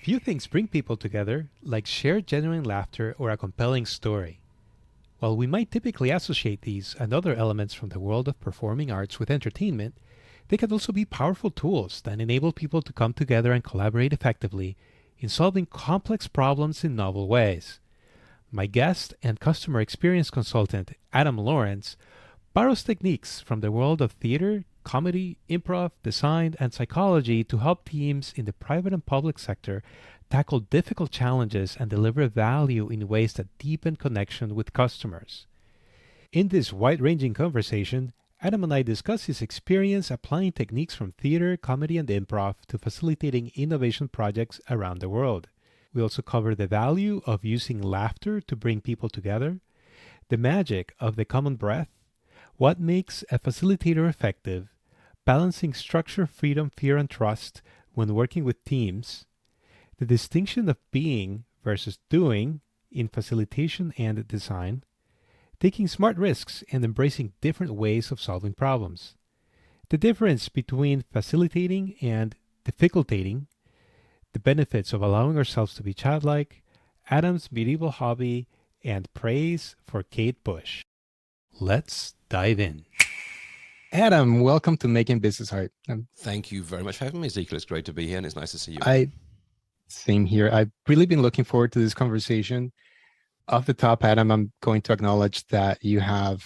Few things bring people together like shared genuine laughter or a compelling story. While we might typically associate these and other elements from the world of performing arts with entertainment, they can also be powerful tools that enable people to come together and collaborate effectively in solving complex problems in novel ways. My guest and customer experience consultant, Adam Lawrence, borrows techniques from the world of theater, comedy, improv, design, and psychology to help teams in the private and public sector tackle difficult challenges and deliver value in ways that deepen connection with customers. In this wide ranging conversation, Adam and I discuss his experience applying techniques from theater, comedy, and improv to facilitating innovation projects around the world. We also cover the value of using laughter to bring people together, the magic of the common breath, what makes a facilitator effective, balancing structure, freedom, fear, and trust when working with teams, the distinction of being versus doing in facilitation and design, taking smart risks and embracing different ways of solving problems, the difference between facilitating and difficultating, the benefits of allowing ourselves to be childlike, Adam's medieval hobby, and praise for Kate Bush. Let's dive in. Adam, welcome to Making Business Art. Thank you very much for having me, Ezekiel. It's great to be here, and it's nice to see you. Same here. I've really been looking forward to this conversation. Off the top, Adam, I'm going to acknowledge that you have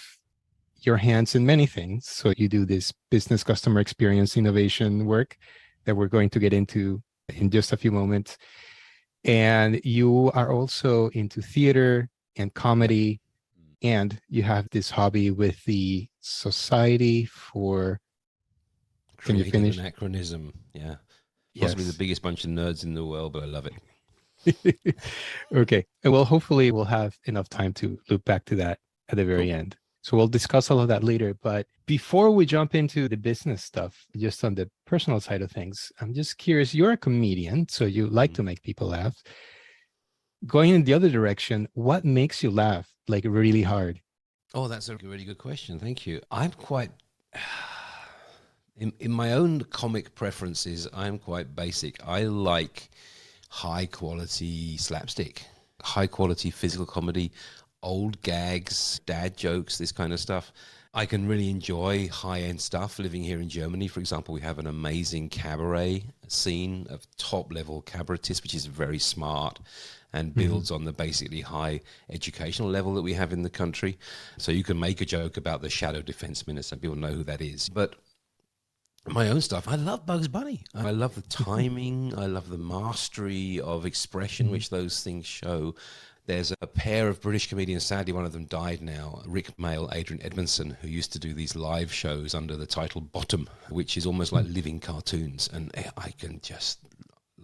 your hands in many things. So you do this business customer experience innovation work that we're going to get into in just a few moments. And you are also into theater and comedy. And you have this hobby with the Society for... Can you finish? Anachronism, yeah. Yes. Possibly the biggest bunch of nerds in the world, but I love it. Okay. Well, hopefully we'll have enough time to loop back to that at the very end. So we'll discuss all of that later. But before we jump into the business stuff, just on the personal side of things, I'm just curious, you're a comedian, so you like to make people laugh. Going in the other direction, what makes you laugh like really hard? Oh, that's a really good question. Thank you. I'm quite... In my own comic preferences, I'm quite basic. I like high quality slapstick, high quality physical comedy, old gags, dad jokes, this kind of stuff. I can really enjoy high-end stuff. Living here in Germany, for example, we have an amazing cabaret scene of top-level cabaretists, which is very smart and builds on the basically high educational level that we have in the country. So you can make a joke about the Shadow Defense Minister, people know who that is. But my own stuff, I love Bugs Bunny. I love the timing. I love the mastery of expression, which those things show. There's a pair of British comedians, sadly one of them died now, Rick Mail, Adrian Edmondson, who used to do these live shows under the title Bottom, which is almost like living cartoons. And I can just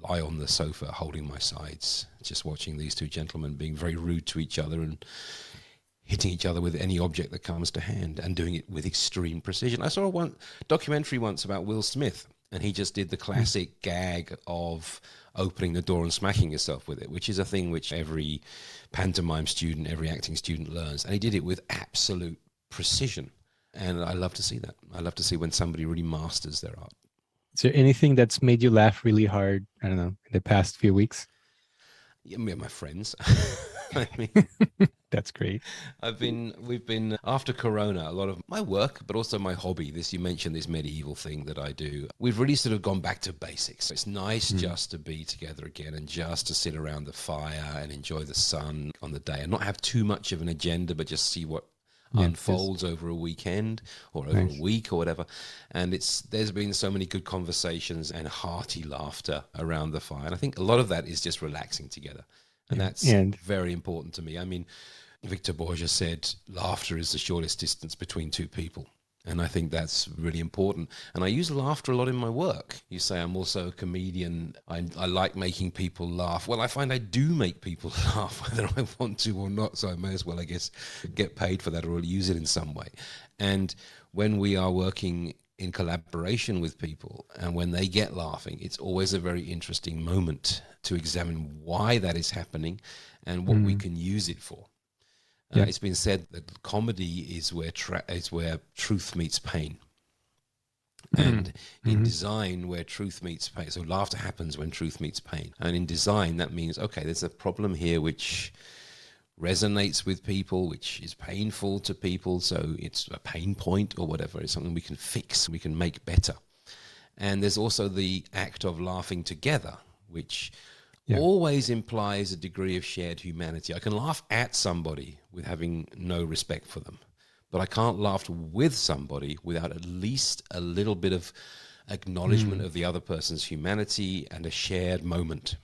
lie on the sofa holding my sides, just watching these two gentlemen being very rude to each other and hitting each other with any object that comes to hand and doing it with extreme precision. I saw one documentary once about Will Smith, and he just did the classic gag of opening the door and smacking yourself with it, which is a thing which every pantomime student, every acting student learns. And he did it with absolute precision. And I love to see that. I love to see when somebody really masters their art. Is there anything that's made you laugh really hard, I don't know, in the past few weeks? Yeah, me and my friends. I mean, that's great. We've been after Corona, a lot of my work, but also my hobby. You mentioned this medieval thing that I do. We've really sort of gone back to basics. It's nice just to be together again and just to sit around the fire and enjoy the sun on the day and not have too much of an agenda, but just see what unfolds over a weekend or over a week or whatever. And there's been so many good conversations and hearty laughter around the fire. And I think a lot of that is just relaxing together. And that's very important to me. I mean, Victor Borges said, laughter is the shortest distance between two people. And I think that's really important. And I use laughter a lot in my work. You say I'm also a comedian. I like making people laugh. Well, I find I do make people laugh, whether I want to or not. So I may as well, I guess, get paid for that or use it in some way. And when we are working in collaboration with people and when they get laughing, it's always a very interesting moment to examine why that is happening and what we can use it for. It's been said that comedy is where truth meets pain. And in Mm-hmm. design, where truth meets pain, so laughter happens when truth meets pain. And in design, that means, okay, there's a problem here which resonates with people, which is painful to people. So it's a pain point or whatever. It's something we can fix, we can make better. And there's also the act of laughing together, which Yeah. always implies a degree of shared humanity. I can laugh at somebody with having no respect for them, but I can't laugh with somebody without at least a little bit of acknowledgement Mm. of the other person's humanity and a shared moment.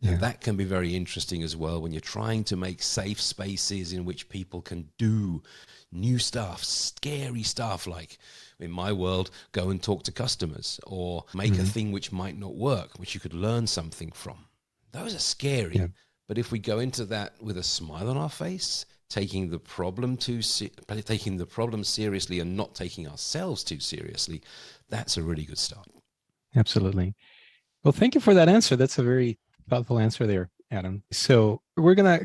And Yeah. that can be very interesting as well when you're trying to make safe spaces in which people can do new stuff, scary stuff, like in my world, go and talk to customers or make a Mm-hmm. thing which might not work, which you could learn something from. Those are scary. Yeah. But if we go into that with a smile on our face, taking the problem seriously and not taking ourselves too seriously, that's a really good start. Absolutely. Well, thank you for that answer. That's a very thoughtful answer there, Adam. So we're gonna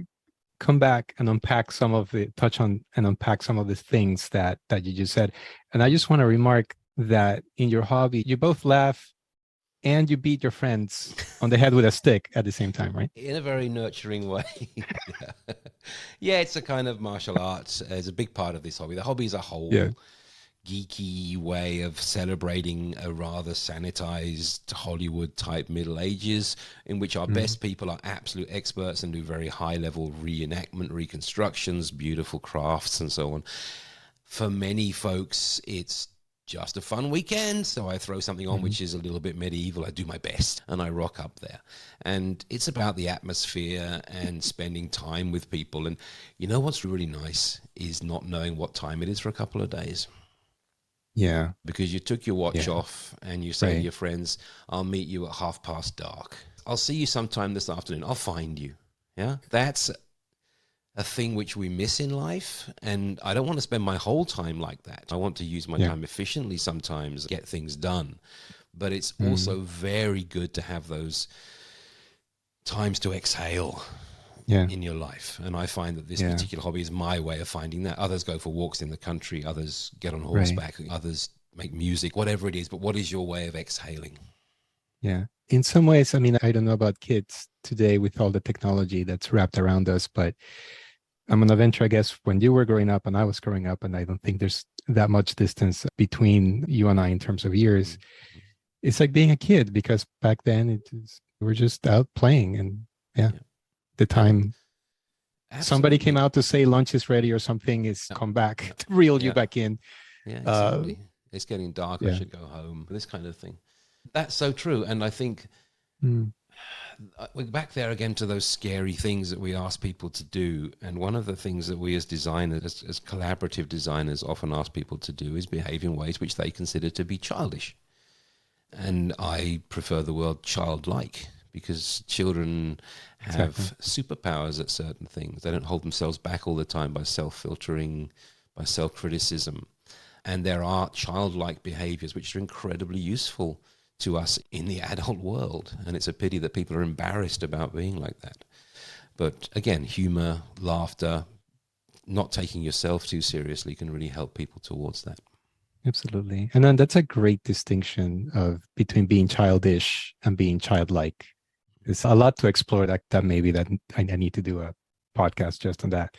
come back and touch on and unpack some of the things that you just said. And I just want to remark that in your hobby, you both laugh and you beat your friends on the head with a stick at the same time, right? In a very nurturing way. Yeah. Yeah, it's a kind of martial arts. It's a big part of this hobby. The hobby is a Yeah. whole geeky way of celebrating a rather sanitized Hollywood type Middle Ages in which our Mm-hmm. best people are absolute experts and do very high level reenactment, reconstructions, beautiful crafts and so on. For many folks, it's just a fun weekend, so I throw something on Mm-hmm. which is a little bit medieval. I do my best and I rock up there. And it's about the atmosphere and spending time with people. And you know what's really nice is not knowing what time it is for a couple of days. Yeah. Because you took your watch Yeah. off and you say to Right. your friends, I'll meet you at dark. I'll see you sometime this afternoon. I'll find you. Yeah. That's a thing which we miss in life. And I don't want to spend my whole time like that. I want to use my Yeah. time efficiently sometimes, get things done. But it's Mm-hmm. also very good to have those times to exhale Yeah. in your life. And I find that this Yeah. particular hobby is my way of finding that. Others go for walks in the country, others get on Right. horseback, others make music, whatever it is. But what is your way of exhaling? Yeah. In some ways, I mean, I don't know about kids today with all the technology that's wrapped around us, but I'm going to venture, I guess, when you were growing up and I was growing up, and I don't think there's that much distance between you and I in terms of years. Mm-hmm. It's like being a kid because back then we were just out playing, and yeah, Yeah. the time somebody came Absolutely. out to say lunch is ready or something is Yeah. come back to reel you Yeah. back in. Yeah, Uh, exactly. It's getting dark. I yeah. should go home. This kind of thing. That's so true. And I think Mm. we're back there again to those scary things that we ask people to do. And one of the things that we as designers, as collaborative designers, often ask people to do is behave in ways which they consider to be childish. And I prefer the word childlike because children have superpowers at certain things. They don't hold themselves back all the time by self-filtering, by self-criticism. And there are childlike behaviors which are incredibly useful to us in the adult world. And it's a pity that people are embarrassed about being like that. But again, humor, laughter, not taking yourself too seriously can really help people towards that. Absolutely. And then that's a great distinction of between being childish and being childlike. There's a lot to explore that maybe that I need to do a podcast just on that.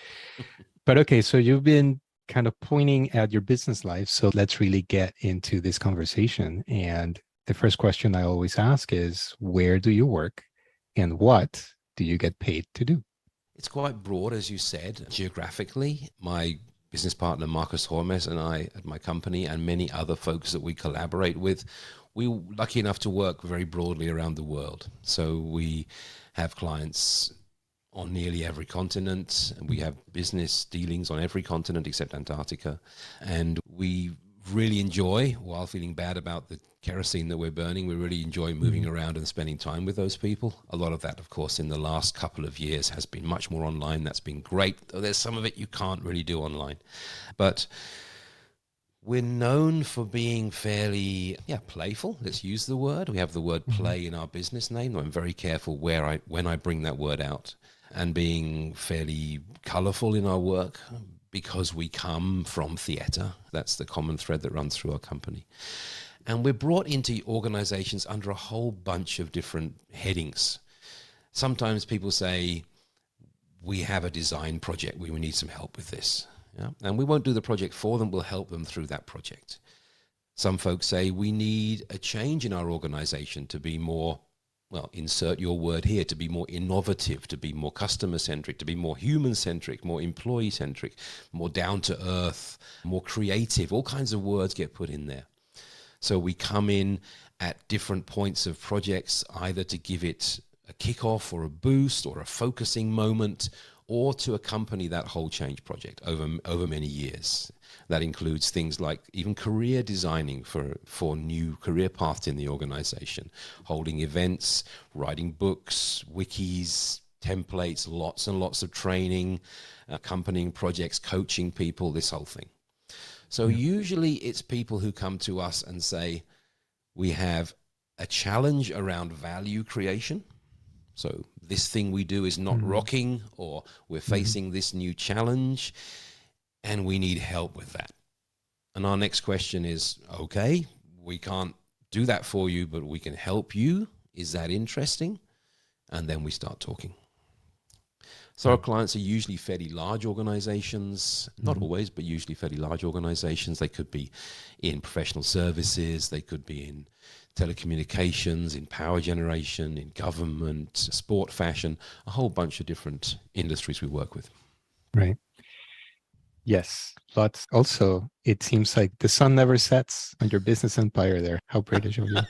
But okay, so you've been kind of pointing at your business life. So let's really get into this conversation. And the first question I always ask is, where do you work and what do you get paid to do? It's quite broad, as you said, geographically. My business partner, Marcus Hormes, and I at my company and many other folks that we collaborate with, we're lucky enough to work very broadly around the world. So we have clients on nearly every continent, and we have business dealings on every continent except Antarctica. And we really enjoy, while feeling bad about the kerosene that we're burning, we really enjoy moving around and spending time with those people. A lot of that, of course, in the last couple of years has been much more online. That's been great, though there's some of it you can't really do online. But we're known for being fairly, playful. Let's use the word. We have the word play in our business name. I'm very careful when I bring that word out, and being fairly colorful in our work because we come from theater. That's the common thread that runs through our company. And we're brought into organizations under a whole bunch of different headings. Sometimes people say, we have a design project, we need some help with this. Yeah? And we won't do the project for them, we'll help them through that project. Some folks say we need a change in our organization to be more, well, insert your word here, to be more innovative, to be more customer-centric, to be more human-centric, more employee-centric, more down-to-earth, more creative. All kinds of words get put in there. So we come in at different points of projects, either to give it a kickoff or a boost or a focusing moment, or to accompany that whole change project over many years. That includes things like even career designing for new career paths in the organization, holding events, writing books, wikis, templates, lots and lots of training, accompanying projects, coaching people, this whole thing. So usually it's people who come to us and say, we have a challenge around value creation. So this thing we do is not rocking, or we're facing this new challenge and we need help with that. And our next question is, okay, we can't do that for you, but we can help you. Is that interesting? And then we start talking. So our clients are usually fairly large organizations, not always, but usually fairly large organizations. They could be in professional services, they could be in telecommunications, in power generation, in government, sport, fashion, a whole bunch of different industries we work with. Right. Yes. But also, it seems like the sun never sets on your business empire there. How British of you.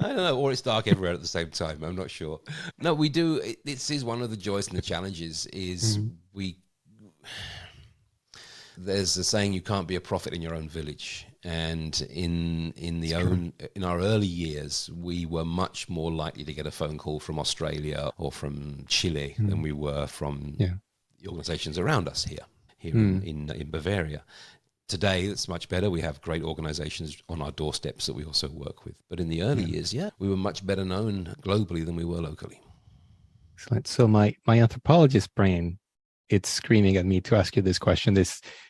I don't know, or it's dark everywhere at the same time. I'm not sure. No, we do. This is one of the joys and the challenges is there's a saying, you can't be a prophet in your own village. And in our early years, we were much more likely to get a phone call from Australia or from Chile than we were from the organizations around us here in Bavaria. Today, it's much better. We have great organizations on our doorsteps that we also work with. But in the early years, we were much better known globally than we were locally. Excellent. So my anthropologist brain, it's screaming at me to ask you this question.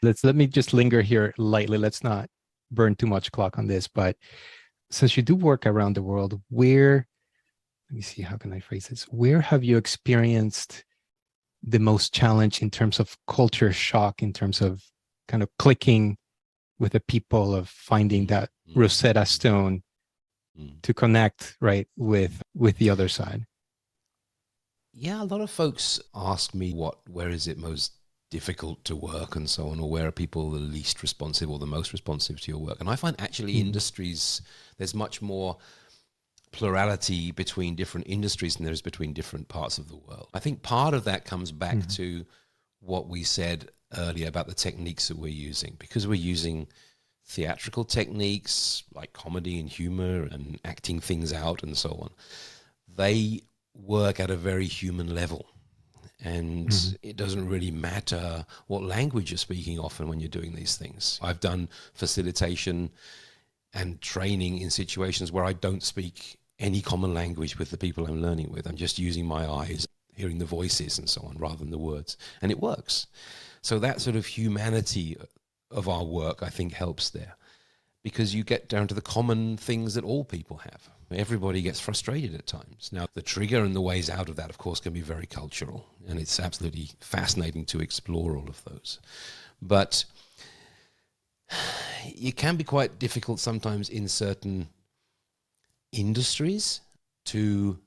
Let me just linger here lightly. Let's not burn too much clock on this. But since you do work around the world, let me see, how can I phrase this? Where have you experienced the most challenge in terms of culture shock, in terms of kind of clicking with the people, of finding that Rosetta Stone to connect right with the other side? Yeah, a lot of folks ask me where is it most difficult to work and so on, or where are people the least responsive or the most responsive to your work? And I find actually industries, there's much more plurality between different industries than there is between different parts of the world. I think part of that comes back to what we said earlier about the techniques that we're using, because we're using theatrical techniques like comedy and humor and acting things out and so on. They work at a very human level, and it doesn't really matter what language you're speaking often when you're doing these things. I've done facilitation and training in situations where I don't speak any common language with the people I'm learning with. I'm just using my eyes, hearing the voices and so on, rather than the words, and it works. So that sort of humanity of our work, I think, helps there, because you get down to the common things that all people have. Everybody gets frustrated at times. Now, the trigger and the ways out of that, of course, can be very cultural, and it's absolutely fascinating to explore all of those. But it can be quite difficult sometimes in certain industries for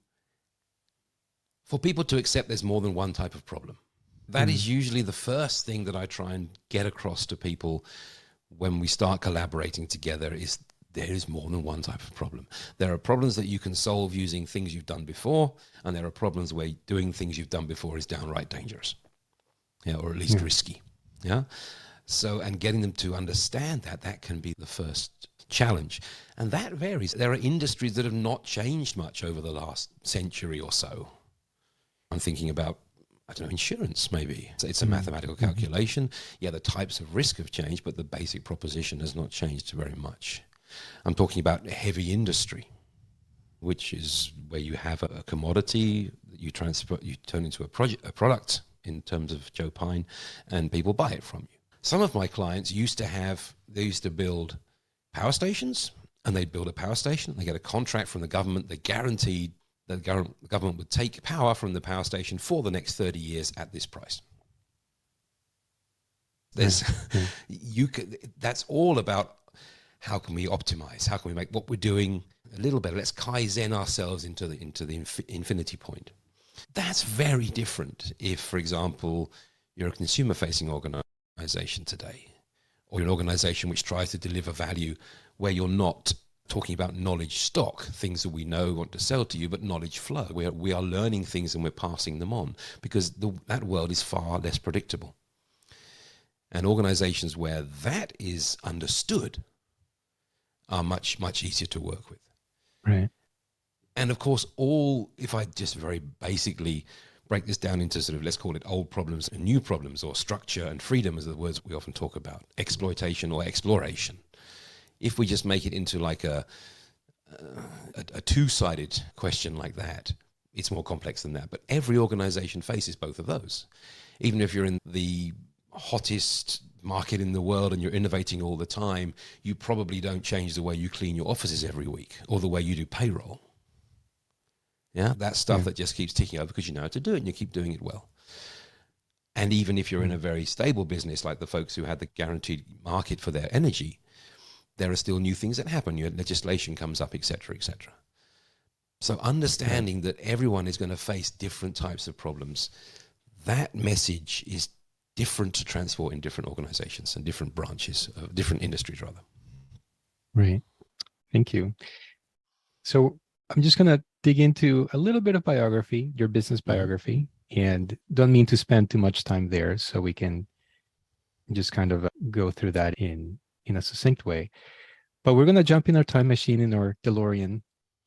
people to accept there's more than one type of problem. That is usually the first thing that I try and get across to people when we start collaborating together, is there is more than one type of problem. There are problems that you can solve using things you've done before, and there are problems where doing things you've done before is downright dangerous, or at least risky. So, and getting them to understand that can be the first challenge. And that varies. There are industries that have not changed much over the last century or so. I'm thinking about, I don't know, insurance maybe. It's a mathematical calculation. Yeah, the types of risk have changed, but the basic proposition has not changed very much. I'm talking about heavy industry, which is where you have a commodity that you turn into a product in terms of Joe Pine, and people buy it from you. Some of my clients used to build power stations, and they'd build a power station. They get a contract from the government. They guaranteed that the government would take power from the power station for the next 30 years at this price. There's, that's all about how can we optimize? How can we make what we're doing a little better? Let's Kaizen ourselves into the infinity point. That's very different if, for example, you're a consumer-facing organization today, or you're an organization which tries to deliver value where you're not talking about knowledge stock, things that we know want to sell to you, but knowledge flow. We are learning things and we're passing them on, because that world is far less predictable. And organizations where that is understood are much, much easier to work with. Right. And of course, if I just very basically break this down into sort of, let's call it old problems and new problems, or structure and freedom as the words we often talk about, exploitation or exploration. If we just make it into like a two-sided question like that, it's more complex than that. But every organization faces both of those. Even if you're in the hottest market in the world and you're innovating all the time, you probably don't change the way you clean your offices every week or the way you do payroll. Yeah, that's stuff that just keeps ticking over because you know how to do it and you keep doing it well. And even if you're in a very stable business like the folks who had the guaranteed market for their energy, there are still new things that happen. Your legislation comes up, et cetera, et cetera. So understanding that everyone is going to face different types of problems, that message is different to transport in different organizations and different branches, different industries rather. Right. Thank you. So I'm just going to dig into a little bit of biography, your business biography, and don't mean to spend too much time there, so we can just kind of go through that in a succinct way. But we're going to jump in our time machine in our DeLorean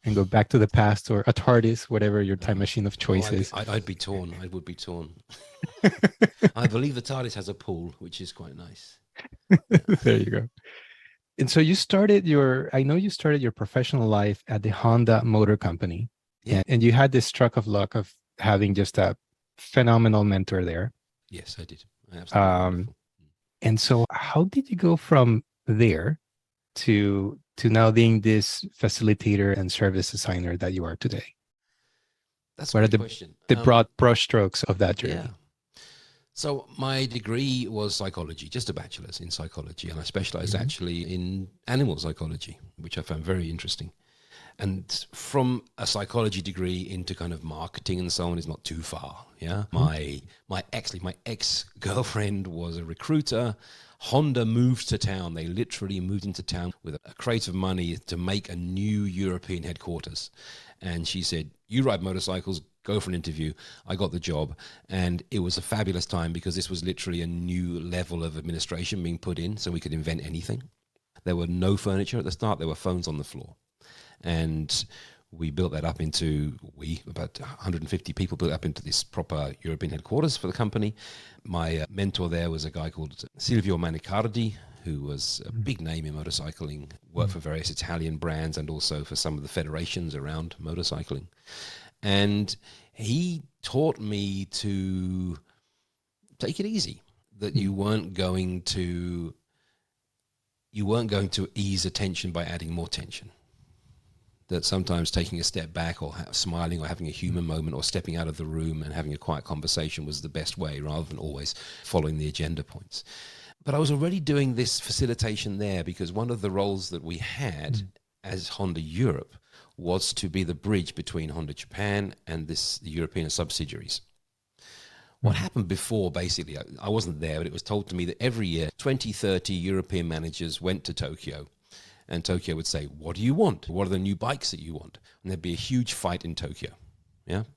and go back to the past, or a TARDIS, whatever your time machine of choice is. I'd be torn. I would be torn. I believe the TARDIS has a pool, which is quite nice. There you go. And so I know you started your professional life at the Honda Motor Company. Yeah. And you had this stroke of luck of having just a phenomenal mentor there. Yes, I did. Absolutely. And so how did you go from there to now being this facilitator and service designer that you are today? That's a good question. The broad brushstrokes of that journey. Yeah. So my degree was psychology, just a bachelor's in psychology, and I specialized actually in animal psychology, which I found very interesting. And from a psychology degree into kind of marketing and so on is not too far. Yeah. My ex-girlfriend was a recruiter. Honda moved to town. They literally moved into town with a crate of money to make a new European headquarters. And she said, "You ride motorcycles, go for an interview." I got the job, and it was a fabulous time because this was literally a new level of administration being put in, so we could invent anything. There were no furniture at the start. There were phones on the floor. And we built that up into, about 150 people built up into this proper European headquarters for the company. My mentor there was a guy called Silvio Manicardi, who was a big name in motorcycling, worked for various Italian brands and also for some of the federations around motorcycling. And he taught me to take it easy, that you weren't going to ease a tension by adding more tension. That sometimes taking a step back or smiling or having a human moment or stepping out of the room and having a quiet conversation was the best way, rather than always following the agenda points. But I was already doing this facilitation there because one of the roles that we had as Honda Europe was to be the bridge between Honda Japan and the European subsidiaries. What happened before, basically, I wasn't there, but it was told to me that every year 20, 30 European managers went to Tokyo. And Tokyo would say, "What do you want? What are the new bikes that you want?" And there'd be a huge fight in Tokyo,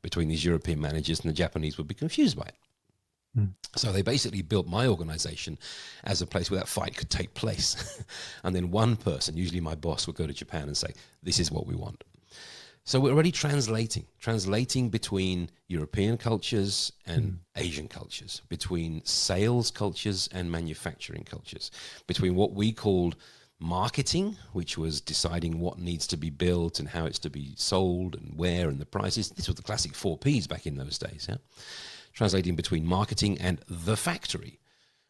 between these European managers, and the Japanese would be confused by it. So they basically built my organization as a place where that fight could take place. And then one person, usually my boss, would go to Japan and say, "This is what we want." So we're already translating between European cultures and Asian cultures, between sales cultures and manufacturing cultures, between what we called marketing, which was deciding what needs to be built and how it's to be sold and where and the prices. This was the classic 4Ps back in those days. Yeah? Translating between marketing and the factory.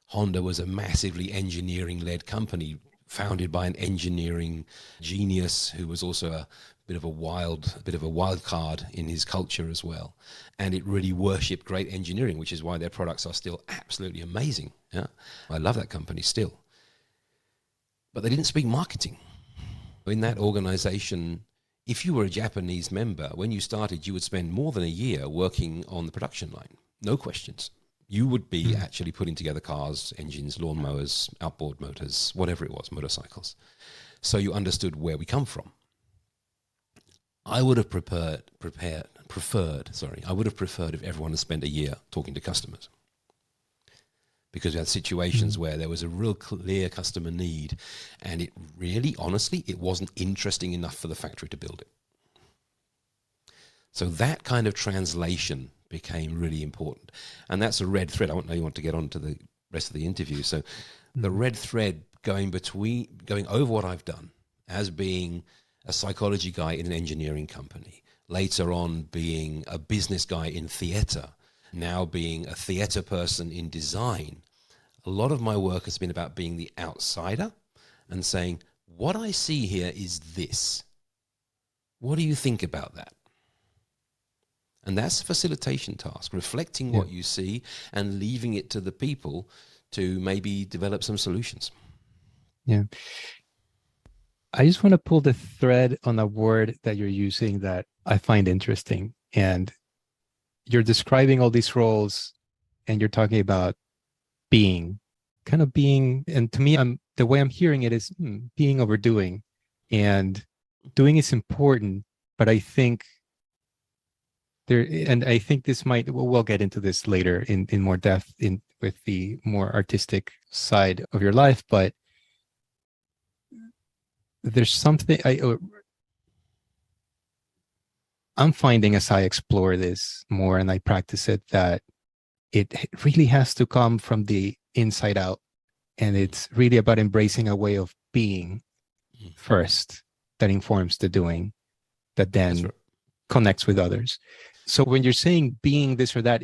Honda was a massively engineering-led company founded by an engineering genius who was also a bit of a wild card in his culture as well. And it really worshipped great engineering, which is why their products are still absolutely amazing. Yeah, I love that company still. But they didn't speak marketing. In that organization, if you were a Japanese member, when you started, you would spend more than a year working on the production line. No questions. You would be actually putting together cars, engines, lawnmowers, outboard motors, whatever it was, motorcycles. So you understood where we come from. I would have preferred if everyone had spent a year talking to customers. Because we had situations where there was a real clear customer need, and it really, honestly, it wasn't interesting enough for the factory to build it. So that kind of translation became really important. And that's a red thread. I don't know you want to get on to the rest of the interview. So the red thread going over what I've done as being a psychology guy in an engineering company, later on being a business guy in theater, now being a theater person in design. A lot of my work has been about being the outsider and saying, what I see here is this. What do you think about that? And that's a facilitation task, reflecting what you see and leaving it to the people to maybe develop some solutions. Yeah. I just want to pull the thread on a word that you're using that I find interesting. And you're describing all these roles and you're talking about being, and to me, the way I'm hearing it is being over doing. And doing is important, but I think I think this we'll get into this later in more depth with the more artistic side of your life, but there's something I'm finding as I explore this more and I practice it, that it really has to come from the inside out. And it's really about embracing a way of being first that informs the doing, that then connects with others. So when you're saying being this or that,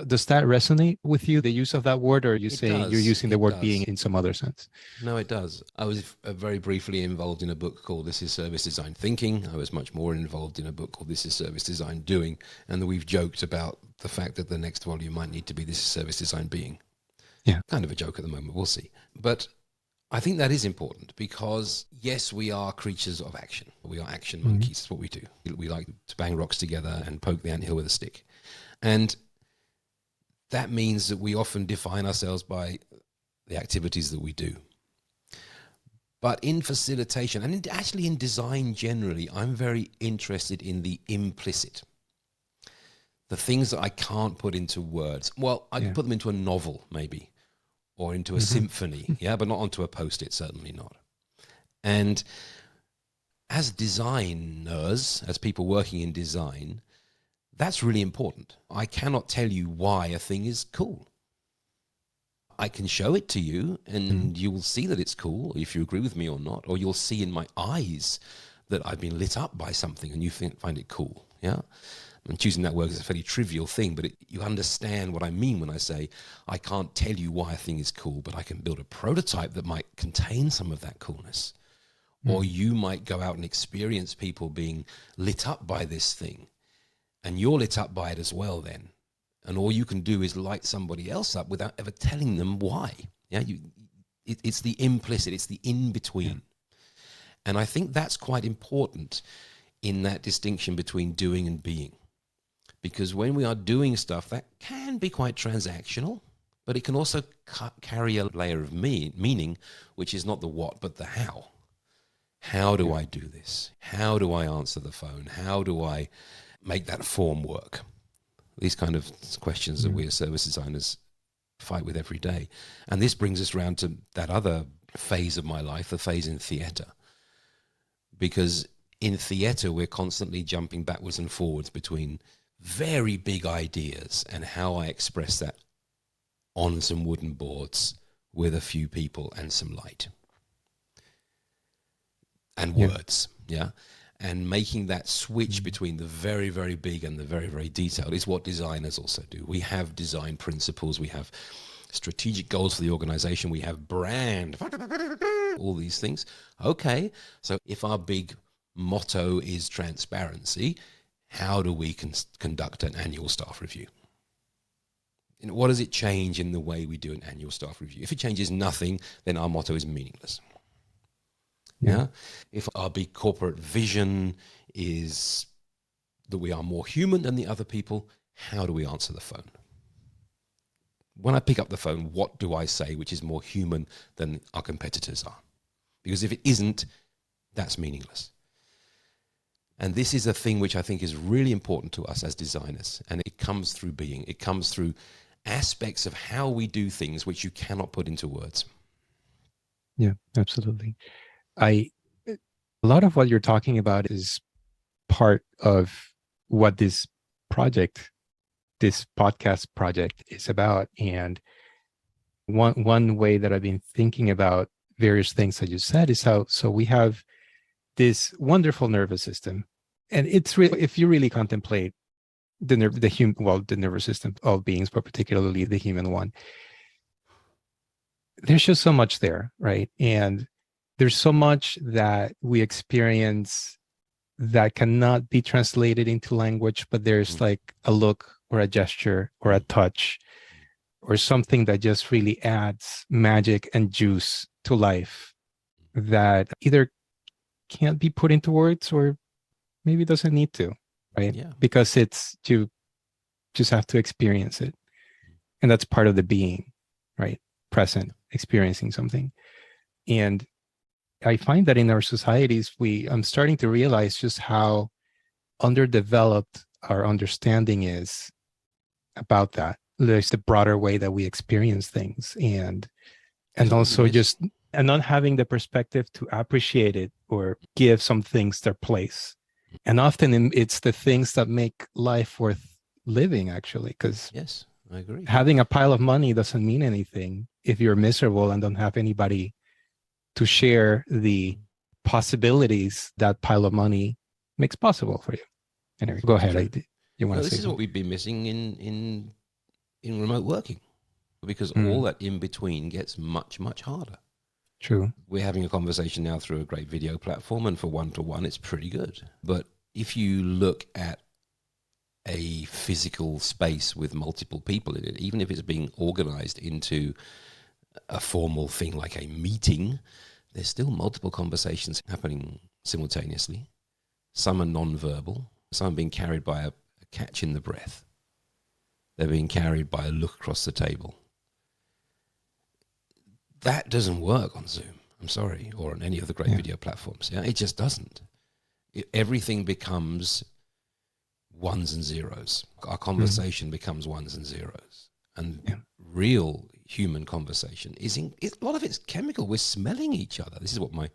does that resonate with you, the use of that word, or are you saying you're using the word being in some other sense? No, it does. I was very briefly involved in a book called This is Service Design Thinking. I was much more involved in a book called This is Service Design Doing. And we've joked about the fact that the next volume might need to be This is Service Design Being. Yeah. Kind of a joke at the moment. We'll see. But I think that is important because, yes, we are creatures of action. We are action monkeys. That's what we do. We like to bang rocks together and poke the anthill with a stick. And that means that we often define ourselves by the activities that we do. But in facilitation, and actually in design generally, I'm very interested in the implicit. The things that I can't put into words. Well, I can put them into a novel, maybe, or into a symphony, but not onto a Post-it, certainly not. And as designers, as people working in design, that's really important. I cannot tell you why a thing is cool. I can show it to you and you'll see that it's cool, if you agree with me or not, or you'll see in my eyes that I've been lit up by something and you find it cool. Yeah. I'm choosing that word as a fairly trivial thing, but you understand what I mean when I say I can't tell you why a thing is cool, but I can build a prototype that might contain some of that coolness. Or you might go out and experience people being lit up by this thing. And you're lit up by it as well then. And all you can do is light somebody else up without ever telling them why. Yeah, it's the implicit, it's the in-between. Yeah. And I think that's quite important in that distinction between doing and being. Because when we are doing stuff, that can be quite transactional, but it can also carry a layer of meaning, which is not the what, but the how. How do I do this? How do I answer the phone? How do I make that form work? These kind of questions that we as service designers fight with every day. And this brings us around to that other phase of my life, the phase in theater. Because in theater, we're constantly jumping backwards and forwards between very big ideas and how I express that on some wooden boards with a few people and some light. And words, and making that switch between the very, very big and the very, very detailed is what designers also do. We have design principles, we have strategic goals for the organization. We have brand, all these things. Okay, so if our big motto is transparency, how do we conduct an annual staff review? And what does it change in the way we do an annual staff review? If it changes nothing, then our motto is meaningless. Yeah. If our big corporate vision is that we are more human than the other people, how do we answer the phone? When I pick up the phone, what do I say which is more human than our competitors are? Because if it isn't, that's meaningless. And this is a thing which I think is really important to us as designers. And it comes through being. It comes through aspects of how we do things which you cannot put into words. Yeah, absolutely. A lot of what you're talking about is part of what this podcast project is about. And one way that I've been thinking about various things that you said is how, so we have this wonderful nervous system. And it's really, if you really contemplate the nervous system of all beings, but particularly the human one, there's just so much there, right? And there's so much that we experience that cannot be translated into language, but there's like a look or a gesture or a touch or something that just really adds magic and juice to life that either can't be put into words or maybe doesn't need to, right? Yeah. Because it's, you just have to experience it. And that's part of the being, right? Present, experiencing something. And I find that in our societies, I'm starting to realize just how underdeveloped our understanding is about that. There's the broader way that we experience things, and also just and not having the perspective to appreciate it or give some things their place. And often it's the things that make life worth living, actually, because yes, I agree. Having a pile of money doesn't mean anything if you're miserable and don't have anybody to share the possibilities that pile of money makes possible for you. Anyway, go ahead. You want to say this is what we've been missing in remote working, because all that in between gets much, much harder. True. We're having a conversation now through a great video platform, and for one-to-one, it's pretty good. But if you look at a physical space with multiple people in it, even if it's being organized into a formal thing like a meeting, there's still multiple conversations happening simultaneously. Some are non-verbal. Some are being carried by a catch in the breath. They're being carried by a look across the table. That doesn't work on Zoom, I'm sorry, or on any of the great video platforms. Yeah, it just doesn't. Everything becomes ones and zeros. Our conversation becomes ones and zeros. And real human conversation a lot of it's chemical. We're smelling each other. This is what my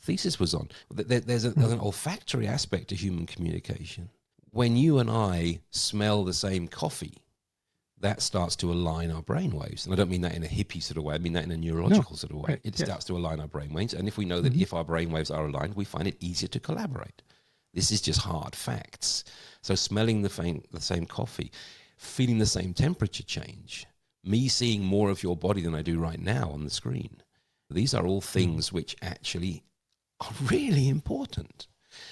thesis was on. There's an olfactory aspect to human communication. When you and I smell the same coffee, that starts to align our brainwaves. And I don't mean that in a hippie sort of way. I mean that in a neurological sort of way. It starts to align our brainwaves. And if we know that if our brainwaves are aligned, we find it easier to collaborate. This is just hard facts. So smelling the same coffee, feeling the same temperature change, me seeing more of your body than I do right now on the screen. These are all things which actually are really important.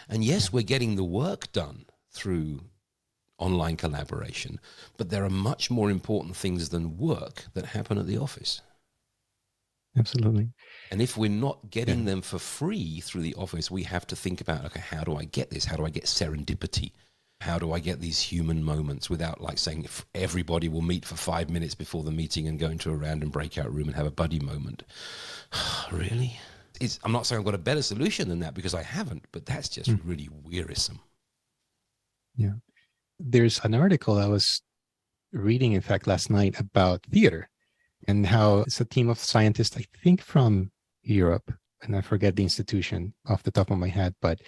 And yes, we're getting the work done through online collaboration, but there are much more important things than work that happen at the office. Absolutely. And if we're not getting them for free through the office, we have to think about, okay, how do I get this? How do I get serendipity? How do I get these human moments without like saying if everybody will meet for 5 minutes before the meeting and go into a random breakout room and have a buddy moment? Really? I'm not saying I've got a better solution than that, because I haven't, but that's just really wearisome. Yeah. There's an article I was reading, in fact, last night about theater and how it's a team of scientists, I think from Europe, and I forget the institution off the top of my head, but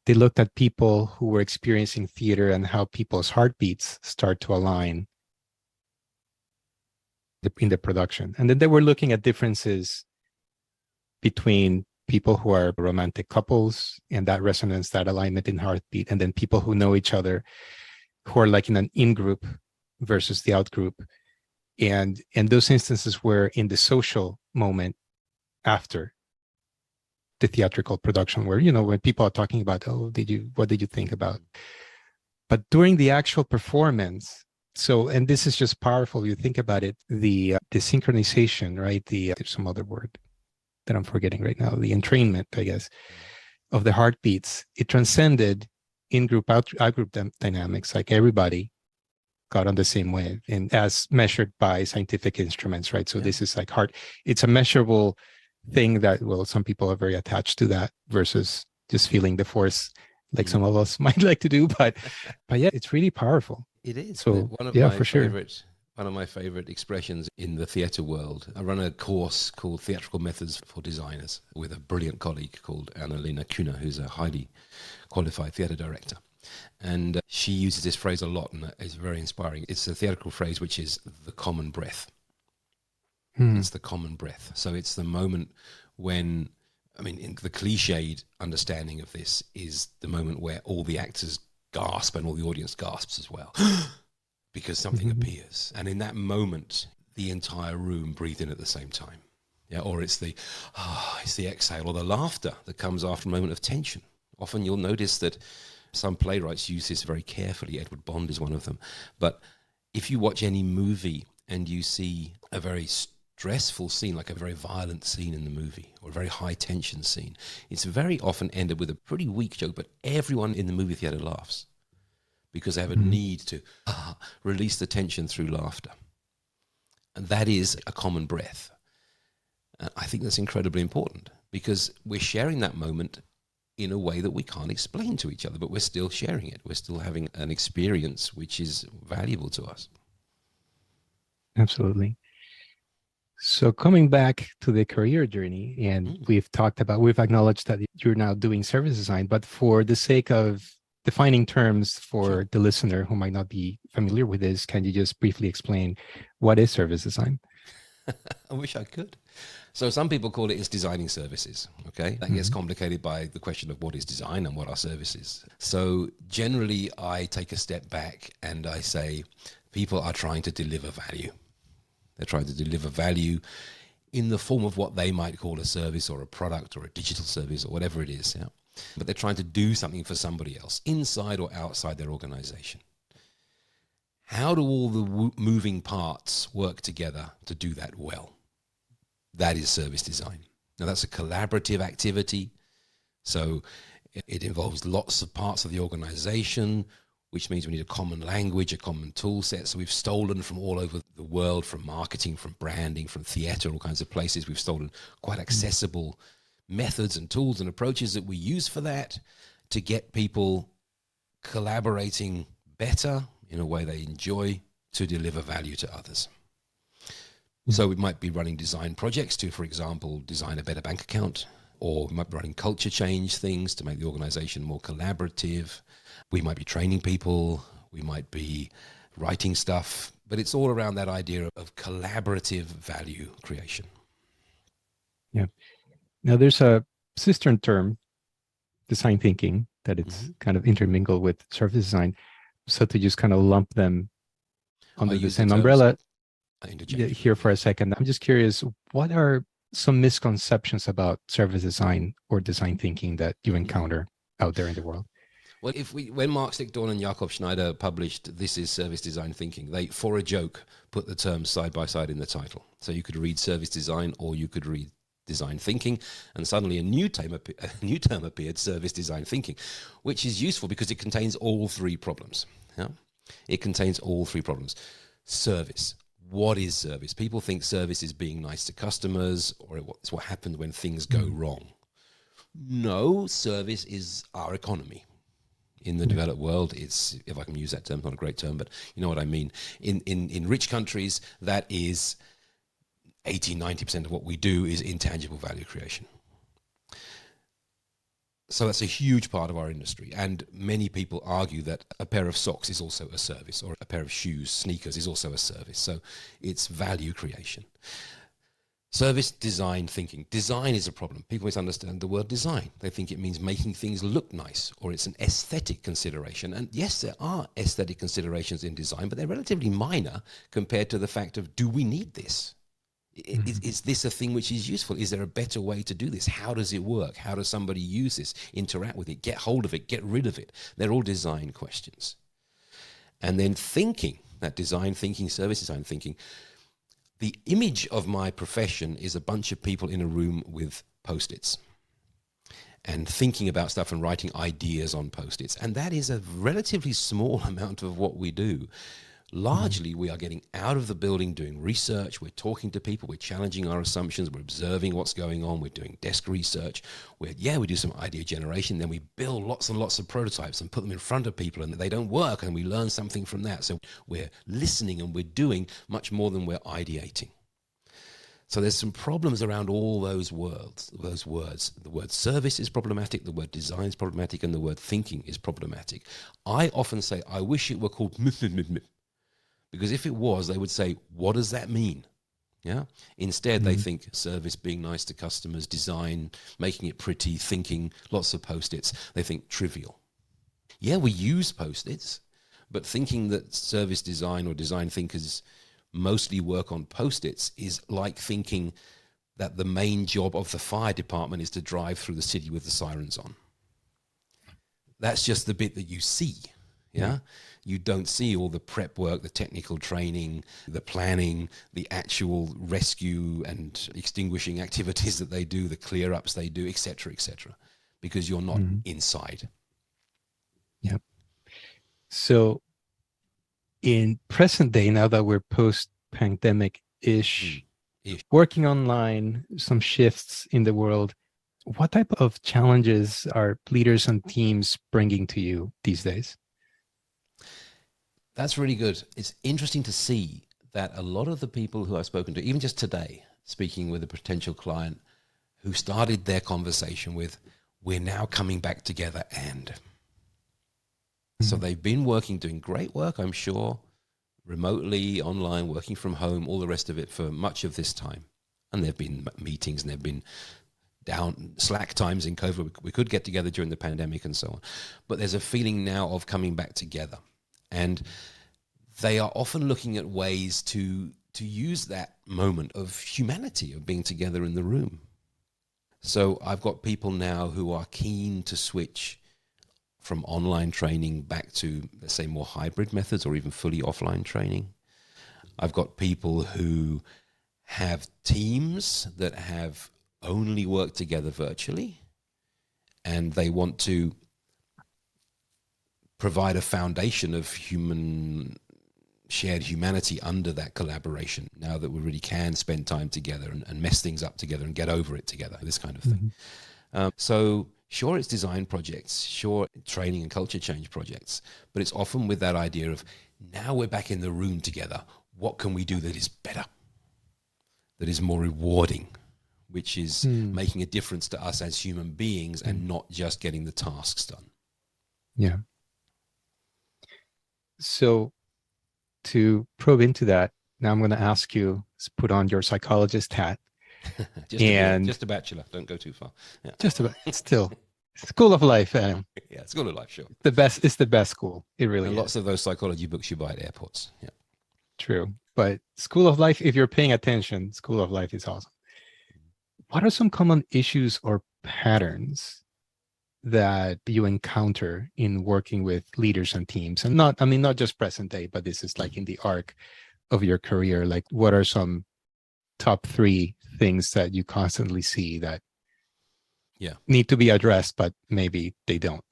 they looked at people who were experiencing theater and how people's heartbeats start to align in the production. And then they were looking at differences between people who are romantic couples and that resonance, that alignment in heartbeat, and then people who know each other, who are like in an in-group versus the out-group. And those instances were in the social moment after the theatrical production, where, when people are talking about, oh, what did you think about? But during the actual performance, so, and this is just powerful, you think about it, the synchronization, right? There's some other word that I'm forgetting right now, the entrainment, I guess, of the heartbeats, it transcended in-group, out-group dynamics. Like everybody got on the same wave, and as measured by scientific instruments, right? So this is like it's a measurable thing that, well, some people are very attached to that versus just feeling the force like some of us might like to do. But yeah, it's really powerful. It is. So One of yeah, my for sure. one of my favorite expressions in the theatre world. I run a course called Theatrical Methods for Designers with a brilliant colleague called Annalena Kühner, who's a highly qualified theatre director. And she uses this phrase a lot, and it's very inspiring. It's a theatrical phrase which is the common breath. It's the common breath. So it's the moment when, in the cliched understanding of this is the moment where all the actors gasp and all the audience gasps as well because something appears. And in that moment, the entire room breathes in at the same time. Yeah, or it's the exhale or the laughter that comes after a moment of tension. Often you'll notice that some playwrights use this very carefully. Edward Bond is one of them. But if you watch any movie and you see a very stressful scene, like a very violent scene in the movie, or a very high tension scene, it's very often ended with a pretty weak joke, but everyone in the movie theater laughs because they have a need to release the tension through laughter. And that is a common breath. And I think that's incredibly important because we're sharing that moment in a way that we can't explain to each other, but we're still sharing it. We're still having an experience which is valuable to us. Absolutely. So coming back to the career journey, and we've acknowledged that you're now doing service design, but for the sake of defining terms for the listener who might not be familiar with this, can you just briefly explain what is service design? I wish I could. So some people call it designing services, okay? That gets complicated by the question of what is design and what are services. So generally, I take a step back and I say, people are trying to deliver value. They're trying to deliver value in the form of what they might call a service or a product or a digital service or whatever it is. Yeah? But they're trying to do something for somebody else, inside or outside their organization. How do all the moving parts work together to do that well? That is service design. Now, that's a collaborative activity. So it involves lots of parts of the organization, which means we need a common language, a common tool set. So we've stolen from all over the world, from marketing, from branding, from theater, all kinds of places. We've stolen quite accessible methods and tools and approaches that we use for that to get people collaborating better in a way they enjoy to deliver value to others. So we might be running design projects to, for example, design a better bank account, or we might be running culture change things to make the organization more collaborative. We might be training people, we might be writing stuff, but it's all around that idea of collaborative value creation. Yeah. Now there's a sister term, design thinking, that it's kind of intermingled with service design. So to just kind of lump them under the same umbrella here for a second, I'm just curious, what are some misconceptions about service design or design thinking that you encounter out there in the world? Well, when Mark Stickdorn and Jakob Schneider published This is Service Design Thinking, they, for a joke, put the terms side by side in the title. So you could read service design or you could read design thinking, and suddenly a new term appeared, service design thinking, which is useful because it contains all three problems. Yeah? It contains all three problems. Service. What is service? People think service is being nice to customers, or it's what happens when things go wrong. No, service is our economy. In the developed world, it's, if I can use that term, not a great term, but you know what I mean. In rich countries, that is 80-90% of what we do is intangible value creation. So that's a huge part of our industry. And many people argue that a pair of socks is also a service, or a pair of shoes, sneakers, is also a service. So it's value creation. Service design thinking. Design is a problem. People misunderstand the word design. They think it means making things look nice, or it's an aesthetic consideration. And yes, there are aesthetic considerations in design, but they're relatively minor compared to the fact of, do we need this? Is this a thing which is useful? Is there a better way to do this? How does it work? How does somebody use this, interact with it, get hold of it, get rid of it? They're all design questions. And then thinking, that design thinking, service design thinking, the image of my profession is a bunch of people in a room with Post-its and thinking about stuff and writing ideas on Post-its. And that is a relatively small amount of what we do. Largely, we are getting out of the building, doing research, we're talking to people, we're challenging our assumptions, we're observing what's going on, we're doing desk research, we do some idea generation, then we build lots and lots of prototypes and put them in front of people, and they don't work, and we learn something from that. So we're listening and we're doing much more than we're ideating. So there's some problems around all those words. The word service is problematic, the word design is problematic, and the word thinking is problematic. I often say, I wish it were called because if it was, they would say, what does that mean? Yeah. Instead, they think service, being nice to customers, design, making it pretty, thinking, lots of Post-its. They think trivial. Yeah, we use Post-its, but thinking that service design or design thinkers mostly work on Post-its is like thinking that the main job of the fire department is to drive through the city with the sirens on. That's just the bit that you see. Yeah. You don't see all the prep work, the technical training, the planning, the actual rescue and extinguishing activities that they do, the clear ups they do, etc., because you're not inside. Yeah. So in present day, now that we're post-pandemic-ish, working online, some shifts in the world, what type of challenges are leaders and teams bringing to you these days? That's really good. It's interesting to see that a lot of the people who I've spoken to, even just today, speaking with a potential client who started their conversation with, we're now coming back together and. So they've been working, doing great work, I'm sure, remotely, online, working from home, all the rest of it for much of this time. And there have been meetings and there have been down slack times in COVID. We could get together during the pandemic and so on. But there's a feeling now of coming back together. And they are often looking at ways to use that moment of humanity, of being together in the room. So I've got people now who are keen to switch from online training back to, let's say, more hybrid methods or even fully offline training. I've got people who have teams that have only worked together virtually, and they want to provide a foundation of shared humanity under that collaboration, now that we really can spend time together and mess things up together and get over it together, this kind of thing. So sure, it's design projects, sure, training and culture change projects, but it's often with that idea of, now we're back in the room together, what can we do that is better, that is more rewarding, which is making a difference to us as human beings and not just getting the tasks done. Yeah. So to probe into that, now I'm going to ask you to put on your psychologist hat. just a bachelor. Don't go too far. Yeah. Just about. Still, school of life. Yeah, school of life, sure. It's the best school. It really and is. Lots of those psychology books you buy at airports. Yeah. True. But school of life, if you're paying attention, school of life is awesome. What are some common issues or patterns that you encounter in working with leaders and teams? And not just present day, but this is like in the arc of your career. Like, what are some top 3 things that you constantly see that need to be addressed, but maybe they don't?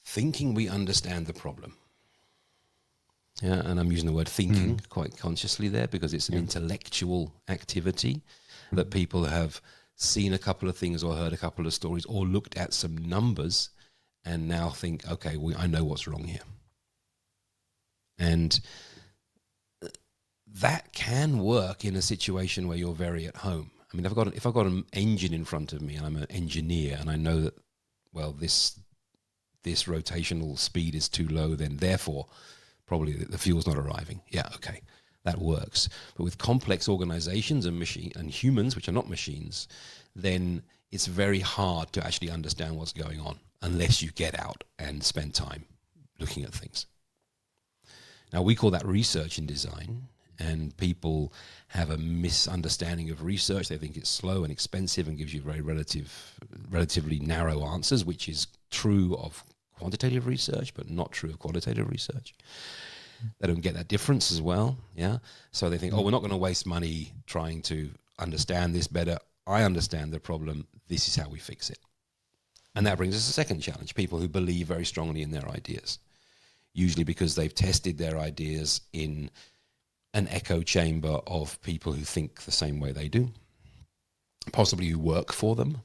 Thinking we understand the problem. Yeah, and I'm using the word thinking quite consciously there because it's an intellectual activity that people have seen a couple of things or heard a couple of stories or looked at some numbers and now think, okay, I know what's wrong here. And that can work in a situation where you're very at home. I mean, if I've got an engine in front of me and I'm an engineer and I know that, well, this rotational speed is too low, then therefore probably the fuel's not arriving. Yeah, okay. that works. But with complex organizations and humans, which are not machines, then it's very hard to actually understand what's going on unless you get out and spend time looking at things. Now, we call that research in design, and people have a misunderstanding of research. They think it's slow and expensive and gives you very relatively narrow answers, which is true of quantitative research, but not true of qualitative research. They don't get that difference as well, yeah? So they think, oh, we're not going to waste money trying to understand this better. I understand the problem. This is how we fix it. And that brings us to a second challenge, people who believe very strongly in their ideas, usually because they've tested their ideas in an echo chamber of people who think the same way they do, possibly who work for them.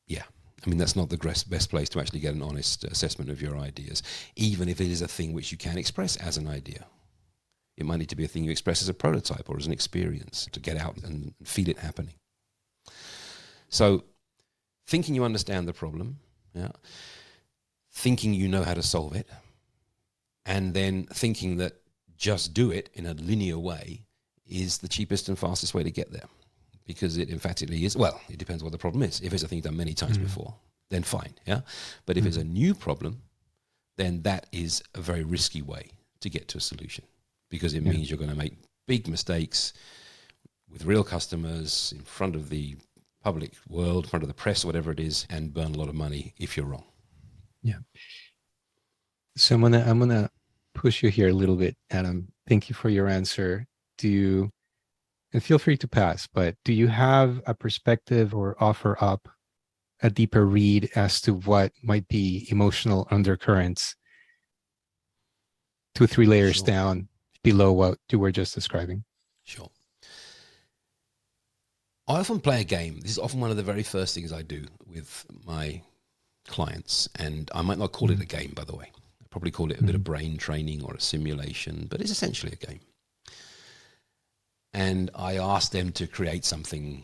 Yeah. I mean, that's not the best place to actually get an honest assessment of your ideas, even if it is a thing which you can express as an idea. It might need to be a thing you express as a prototype or as an experience to get out and feel it happening. So thinking you understand the problem, yeah, thinking you know how to solve it, and then thinking that just do it in a linear way is the cheapest and fastest way to get there. Because it emphatically is, well, it depends what the problem is. If it's a thing you've done many times before, then fine, yeah? But if it's a new problem, then that is a very risky way to get to a solution, because it means you're going to make big mistakes with real customers in front of the public world, in front of the press, whatever it is, and burn a lot of money if you're wrong. Yeah. So I'm gonna push you here a little bit, Adam. Thank you for your answer. And feel free to pass, but do you have a perspective or offer up a deeper read as to what might be emotional undercurrents 2-3 layers down below what you were just describing? Sure. I often play a game. This is often one of the very first things I do with my clients, and I might not call it a game, by the way. I probably call it a bit of brain training or a simulation, but it's essentially a game. And I ask them to create something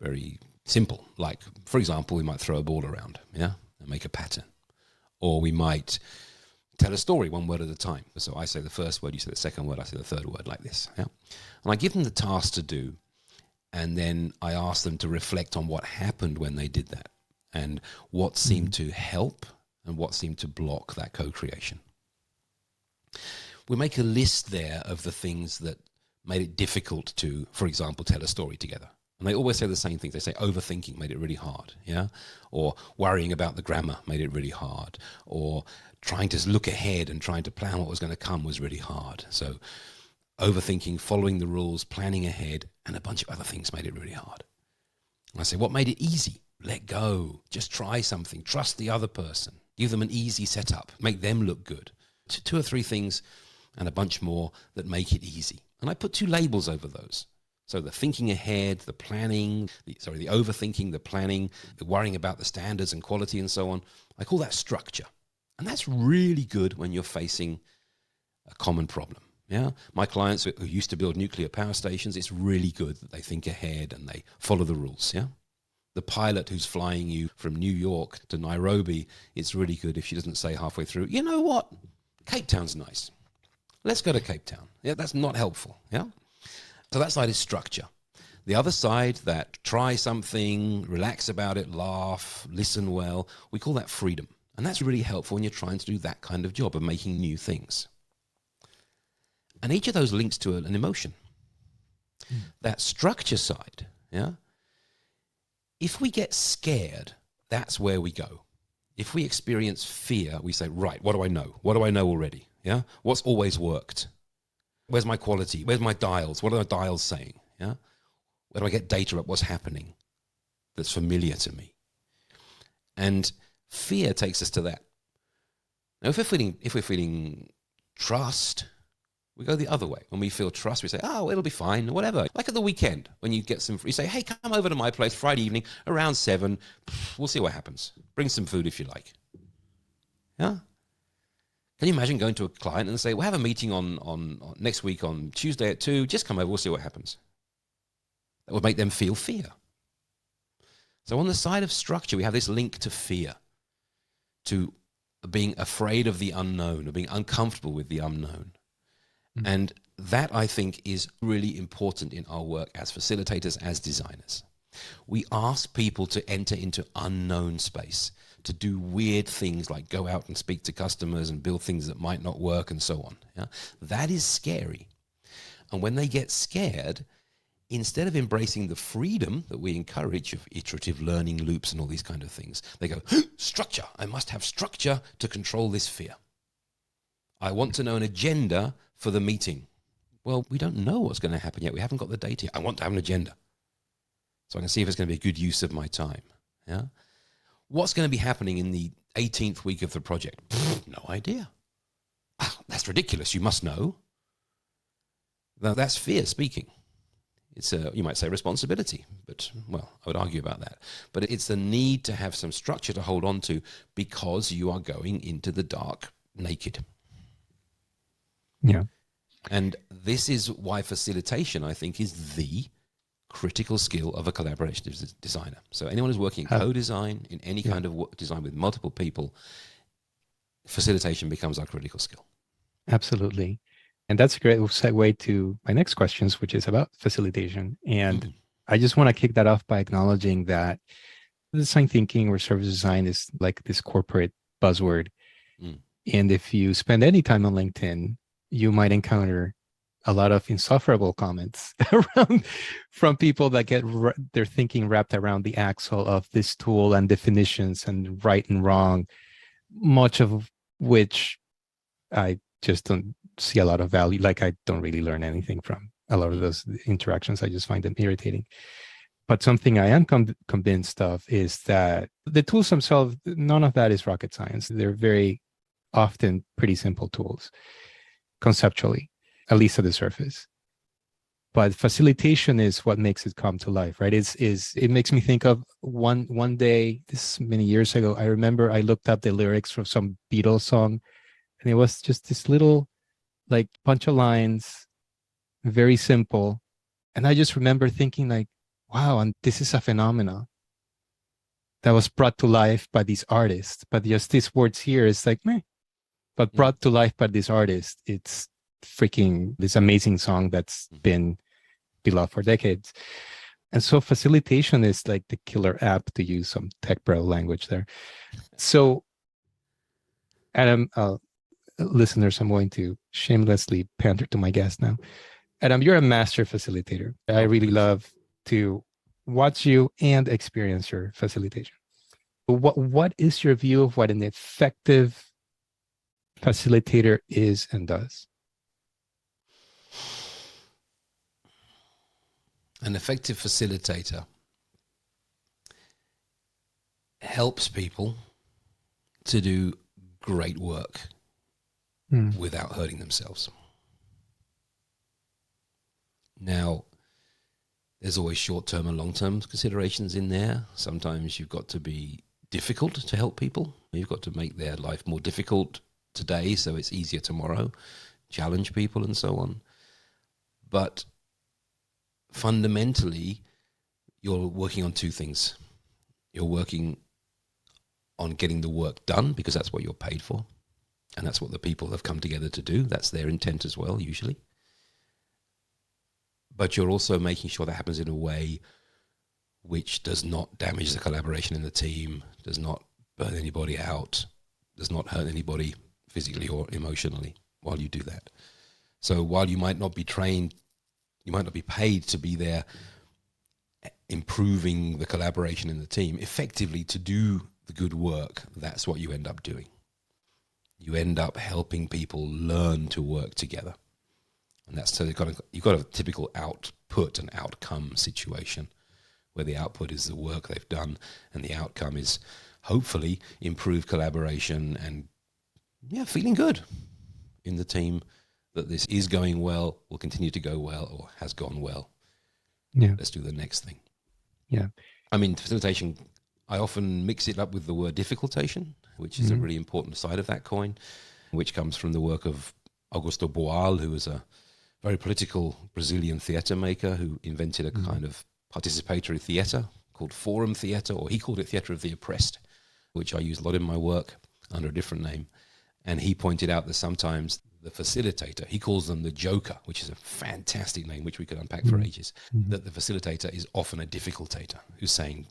very simple. Like, for example, we might throw a ball around, yeah, and make a pattern. Or we might tell a story one word at a time. So I say the first word, you say the second word, I say the third word, like this, yeah. And I give them the task to do, and then I ask them to reflect on what happened when they did that, and what seemed to help and what seemed to block that co-creation. We make a list there of the things that made it difficult to, for example, tell a story together. And they always say the same things. They say overthinking made it really hard, yeah? Or worrying about the grammar made it really hard. Or trying to look ahead and trying to plan what was going to come was really hard. So overthinking, following the rules, planning ahead, and a bunch of other things made it really hard. And I say, what made it easy? Let go. Just try something. Trust the other person. Give them an easy setup. Make them look good. 2 or 3 things and a bunch more that make it easy. And I put 2 labels over those. So the thinking ahead, the planning, the overthinking, the planning, the worrying about the standards and quality and so on. I call that structure. And that's really good when you're facing a common problem. Yeah, my clients who used to build nuclear power stations, it's really good that they think ahead and they follow the rules. Yeah, the pilot who's flying you from New York to Nairobi, it's really good if she doesn't say halfway through, you know what, Cape Town's nice. Let's go to Cape Town. Yeah, that's not helpful. Yeah, so that side is structure. The other side, that try something, relax about it, laugh, listen well, we call that freedom. And that's really helpful when you're trying to do that kind of job of making new things. And each of those links to an emotion. That structure side, yeah. If we get scared, that's where we go. If we experience fear, we say, right, what do I know? What do I know already? Yeah. What's always worked? Where's my quality? Where's my dials? What are the dials saying? Yeah. Where do I get data up? What's happening that's familiar to me? And fear takes us to that. Now, if we're feeling trust, we go the other way. When we feel trust, we say, oh, it'll be fine, whatever. Like at the weekend, when you say, hey, come over to my place Friday evening around 7. We'll see what happens. Bring some food if you like. Yeah? Can you imagine going to a client and say, we'll have a meeting on next week on Tuesday at 2. Just come over, we'll see what happens. That would make them feel fear. So on the side of structure, we have this link to fear, to being afraid of the unknown, or being uncomfortable with the unknown. And that, I think, is really important in our work as facilitators, as designers. We ask people to enter into unknown space, to do weird things like go out and speak to customers and build things that might not work and so on. Yeah? That is scary. And when they get scared, instead of embracing the freedom that we encourage of iterative learning loops and all these kind of things, they go, structure. I must have structure to control this fear. I want to know an agenda for the meeting. Well, we don't know what's going to happen yet. We haven't got the data yet. I want to have an agenda, so I can see if it's going to be a good use of my time. Yeah. What's going to be happening in the 18th week of the project? No idea. That's ridiculous. You must know. Now, that's fear speaking. It's you might say responsibility, but, well, I would argue about that. But it's the need to have some structure to hold on to because you are going into the dark naked. Yeah. And this is why facilitation, I think, is the critical skill of a collaborative designer. So anyone who's working in co-design, in any kind of design with multiple people, facilitation becomes our critical skill. Absolutely. And that's a great segue to my next questions, which is about facilitation. And I just want to kick that off by acknowledging that design thinking or service design is like this corporate buzzword. And if you spend any time on LinkedIn, you might encounter a lot of insufferable comments from people that get their thinking wrapped around the axle of this tool and definitions and right and wrong, much of which I just don't see a lot of value. Like, I don't really learn anything from a lot of those interactions. I just find them irritating. But something I am convinced of is that the tools themselves, none of that is rocket science. They're very often pretty simple tools conceptually, at least at the surface. But facilitation is what makes it come to life, right? It makes me think of one day, this many years ago, I remember I looked up the lyrics from some Beatles song, and it was just this little like bunch of lines, very simple. And I just remember thinking like, wow, and this is a phenomena that was brought to life by these artists. But just these words here is like, meh. But brought to life by this artist, it's freaking this amazing song that's been beloved for decades. And so facilitation is like the killer app, to use some tech bro language there. So Adam, listeners, I'm going to shamelessly pander to my guest now. Adam, you're a master facilitator. I really love to watch you and experience your facilitation. What is your view of what an effective facilitator is and does? An effective facilitator helps people to do great work without hurting themselves. Now, there's always short-term and long-term considerations in there. Sometimes you've got to be difficult to help people. You've got to make their life more difficult today so it's easier tomorrow, challenge people and so on. But fundamentally, you're working on two things. You're working on getting the work done because that's what you're paid for. And that's what the people have come together to do. That's their intent as well, usually. But you're also making sure that happens in a way which does not damage the collaboration in the team, does not burn anybody out, does not hurt anybody physically or emotionally while you do that. So while you might not be trained, you might not be paid to be there improving the collaboration in the team, effectively to do the good work, that's what you end up doing. You end up helping people learn to work together. And that's so you've got a typical output and outcome situation where the output is the work they've done and the outcome is hopefully improved collaboration and feeling good in the team that this is going well, will continue to go well, or has gone well. Yeah. Let's do the next thing. Yeah. I mean, facilitation, I often mix it up with the word difficultation, which is a really important side of that coin, which comes from the work of Augusto Boal, who was a very political Brazilian theatre maker who invented a kind of participatory theatre called forum theatre, or he called it theatre of the oppressed, which I use a lot in my work under a different name. And he pointed out that sometimes the facilitator, he calls them the joker, which is a fantastic name, which we could unpack for ages, that the facilitator is often a difficultator who's saying,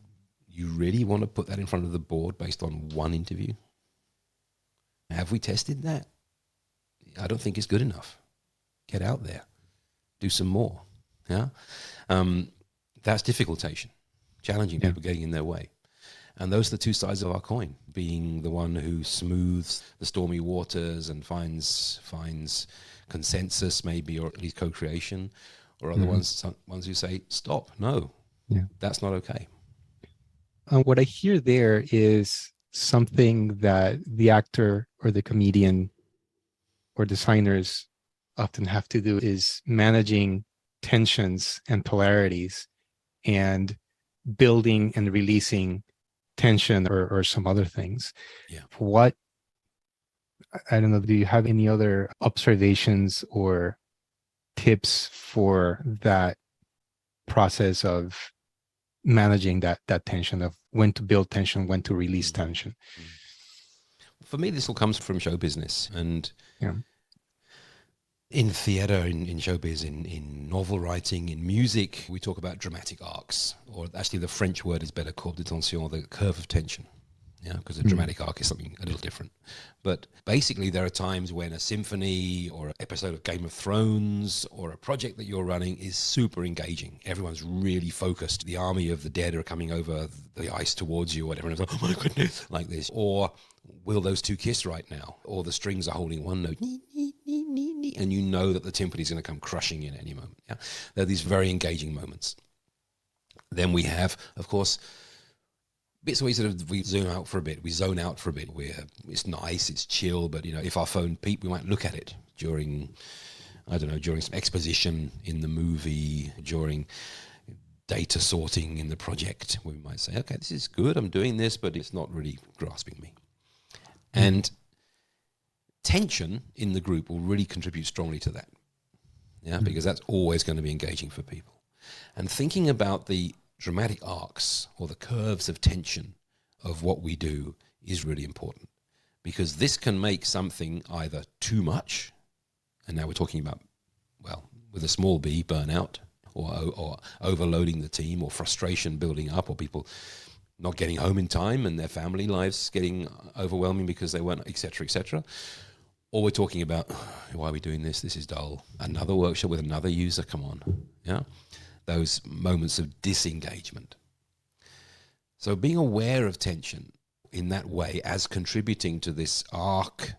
you really want to put that in front of the board based on one interview? Have we tested that? I don't think it's good enough. Get out there. Do some more. Yeah, that's difficultation, challenging people, getting in their way. And those are the two sides of our coin, being the one who smooths the stormy waters and finds consensus maybe, or at least co-creation, or other ones who say, stop, no, that's not okay. What I hear there is something that the actor or the comedian or designers often have to do is managing tensions and polarities and building and releasing tension or some other things. Yeah. What, I don't know, do you have any other observations or tips for that process of managing that tension, of when to build tension, when to release tension? For me, this all comes from show business. And in theater, in showbiz, in novel writing, in music, we talk about dramatic arcs, or actually the French word is better, courbe de tension, or the curve of tension. Yeah, because a dramatic arc is something a little different. But basically, there are times when a symphony or an episode of Game of Thrones or a project that you're running is super engaging. Everyone's really focused. The army of the dead are coming over the ice towards you, or whatever. And it's like, oh my goodness, like this. Or will those two kiss right now? Or the strings are holding one note, and you know that the timpani is going to come crushing in any moment. Yeah, there are these very engaging moments. Then we have, of course, bits where we zoom out for a bit, we zone out for a bit. It's nice, it's chill, but if our phone peeped, we might look at it during some exposition in the movie, during data sorting in the project, where we might say, okay, this is good, I'm doing this, but it's not really grasping me. And tension in the group will really contribute strongly to that. Yeah, because that's always going to be engaging for people. And thinking about the dramatic arcs or the curves of tension of what we do is really important, because this can make something either too much, and now we're talking about, well, with a small b, burnout, or overloading the team, or frustration building up, or people not getting home in time and their family lives getting overwhelming because they weren't, et cetera, or we're talking about, why are we doing this? This is dull. Another workshop with another user, come on. Yeah, those moments of disengagement. So being aware of tension in that way as contributing to this arc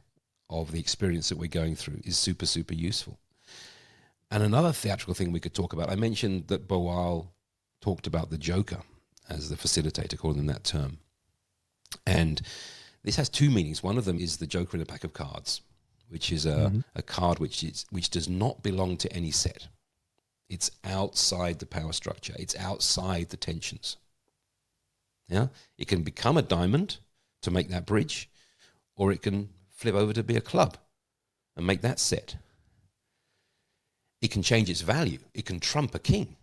of the experience that we're going through is super, super useful. And another theatrical thing we could talk about, I mentioned that Boal talked about the joker as the facilitator, calling them that term. And this has two meanings. One of them is the joker in a pack of cards, which is a card which does not belong to any set. It's outside the power structure. It's outside the tensions. Yeah, it can become a diamond to make that bridge, or it can flip over to be a club and make that set. It can change its value. It can trump a king,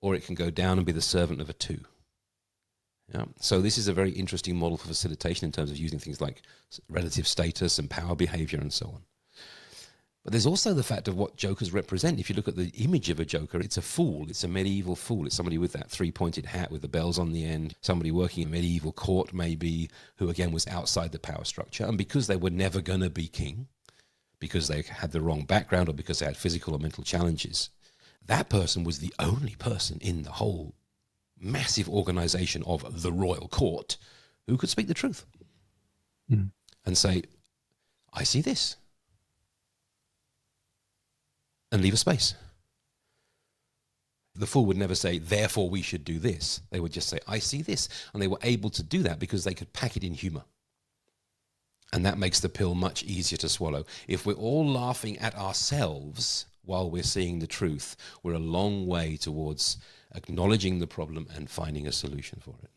or it can go down and be the servant of a two. Yeah. So this is a very interesting model for facilitation in terms of using things like relative status and power behavior and so on. But there's also the fact of what jokers represent. If you look at the image of a joker, it's a fool. It's a medieval fool. It's somebody with that three-pointed hat with the bells on the end, somebody working in medieval court maybe, who again was outside the power structure. And because they were never going to be king, because they had the wrong background or because they had physical or mental challenges, that person was the only person in the whole massive organization of the royal court who could speak the truth and say, I see this. And leave a space. The fool would never say, therefore we should do this. They would just say, I see this. And they were able to do that because they could pack it in humor. And that makes the pill much easier to swallow. If we're all laughing at ourselves while we're seeing the truth, we're a long way towards acknowledging the problem and finding a solution for it.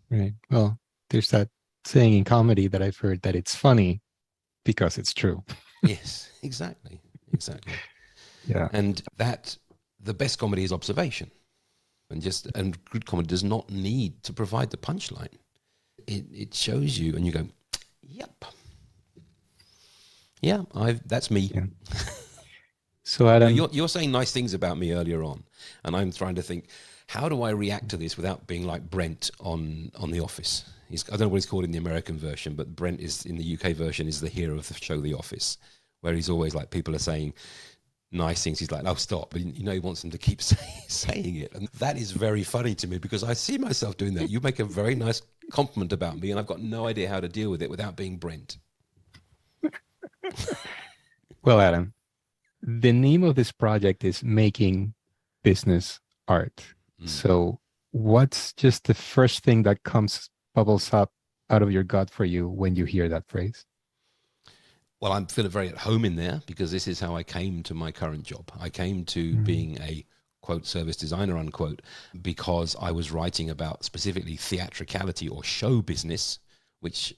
Right. Well, there's that saying in comedy that I've heard, that it's funny because it's true. Yes, exactly. Yeah. And that the best comedy is observation. And good comedy does not need to provide the punchline. It shows you and you go, yep. Yeah, that's me. Yeah. So Adam, You're saying nice things about me earlier on, and I'm trying to think, how do I react to this without being like Brent on The Office? I don't know what he's called in the American version, but Brent is in the UK version is the hero of the show The Office, where he's always like people are saying nice things. He's like, "Oh, stop!" But he wants them to keep saying it, and that is very funny to me because I see myself doing that. You make a very nice compliment about me, and I've got no idea how to deal with it without being Brent. well, Adam, the name of this project is Making Business Art. So what's just the first thing that bubbles up out of your gut for you when you hear that phrase? Well, I'm feeling very at home in there because this is how I came to my current job. I came to being a quote service designer unquote because I was writing about specifically theatricality or show business, which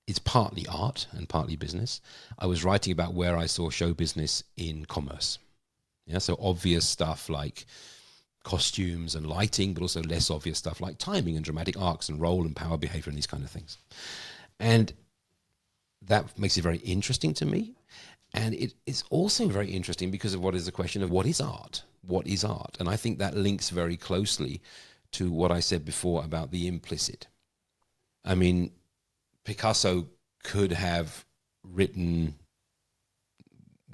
is partly art and partly business. I was writing about where I saw show business in commerce. Yeah, so obvious stuff like costumes and lighting, but also less obvious stuff like timing and dramatic arcs and role and power behavior and these kind of things. And that makes it very interesting to me. And it is also very interesting because of what is the question of what is art? What is art? And I think that links very closely to what I said before about the implicit. I mean, Picasso could have written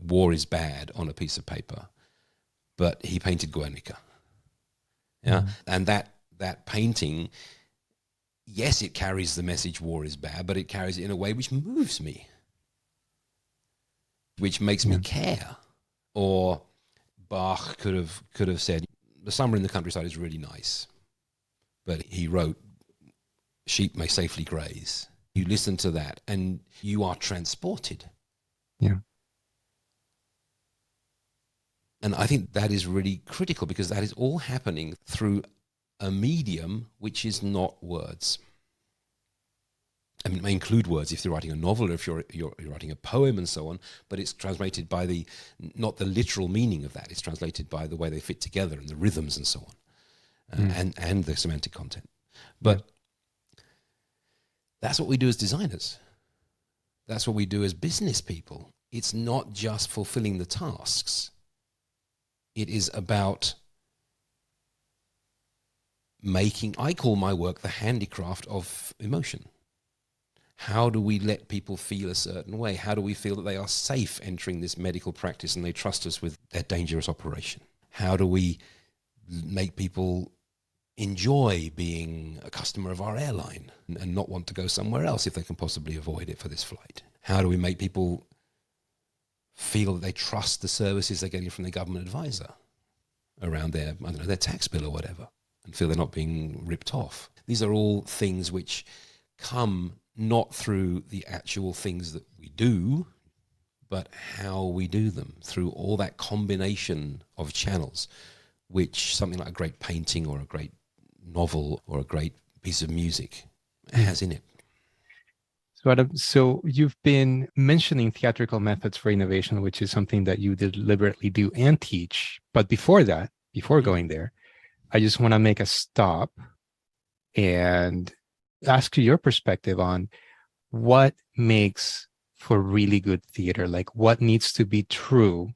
war is bad on a piece of paper, but he painted Guernica. Yeah. And that painting, yes, it carries the message war is bad, but it carries it in a way which moves me, which makes me care. Or Bach could have said, the summer in the countryside is really nice. But he wrote, sheep may safely graze. You listen to that and you are transported. Yeah. And I think that is really critical because that is all happening through a medium which is not words. I mean, it may include words if you're writing a novel or if you're writing a poem and so on, but it's translated by not the literal meaning of that. It's translated by the way they fit together and the rhythms and so on, and the semantic content. But that's what we do as designers. That's what we do as business people. It's not just fulfilling the tasks. It is about I call my work the handicraft of emotion. How do we let people feel a certain way? How do we feel that they are safe entering this medical practice and they trust us with their dangerous operation? How do we make people enjoy being a customer of our airline and not want to go somewhere else if they can possibly avoid it for this flight? How do we make people feel that they trust the services they're getting from their government advisor around their tax bill or whatever, and feel they're not being ripped off? These are all things which come not through the actual things that we do, but how we do them, through all that combination of channels, which something like a great painting or a great novel or a great piece of music has in it. So Adam, so you've been mentioning theatrical methods for innovation, which is something that you deliberately do and teach. But before that, before going there, I just want to make a stop and ask you your perspective on what makes for really good theater. Like what needs to be true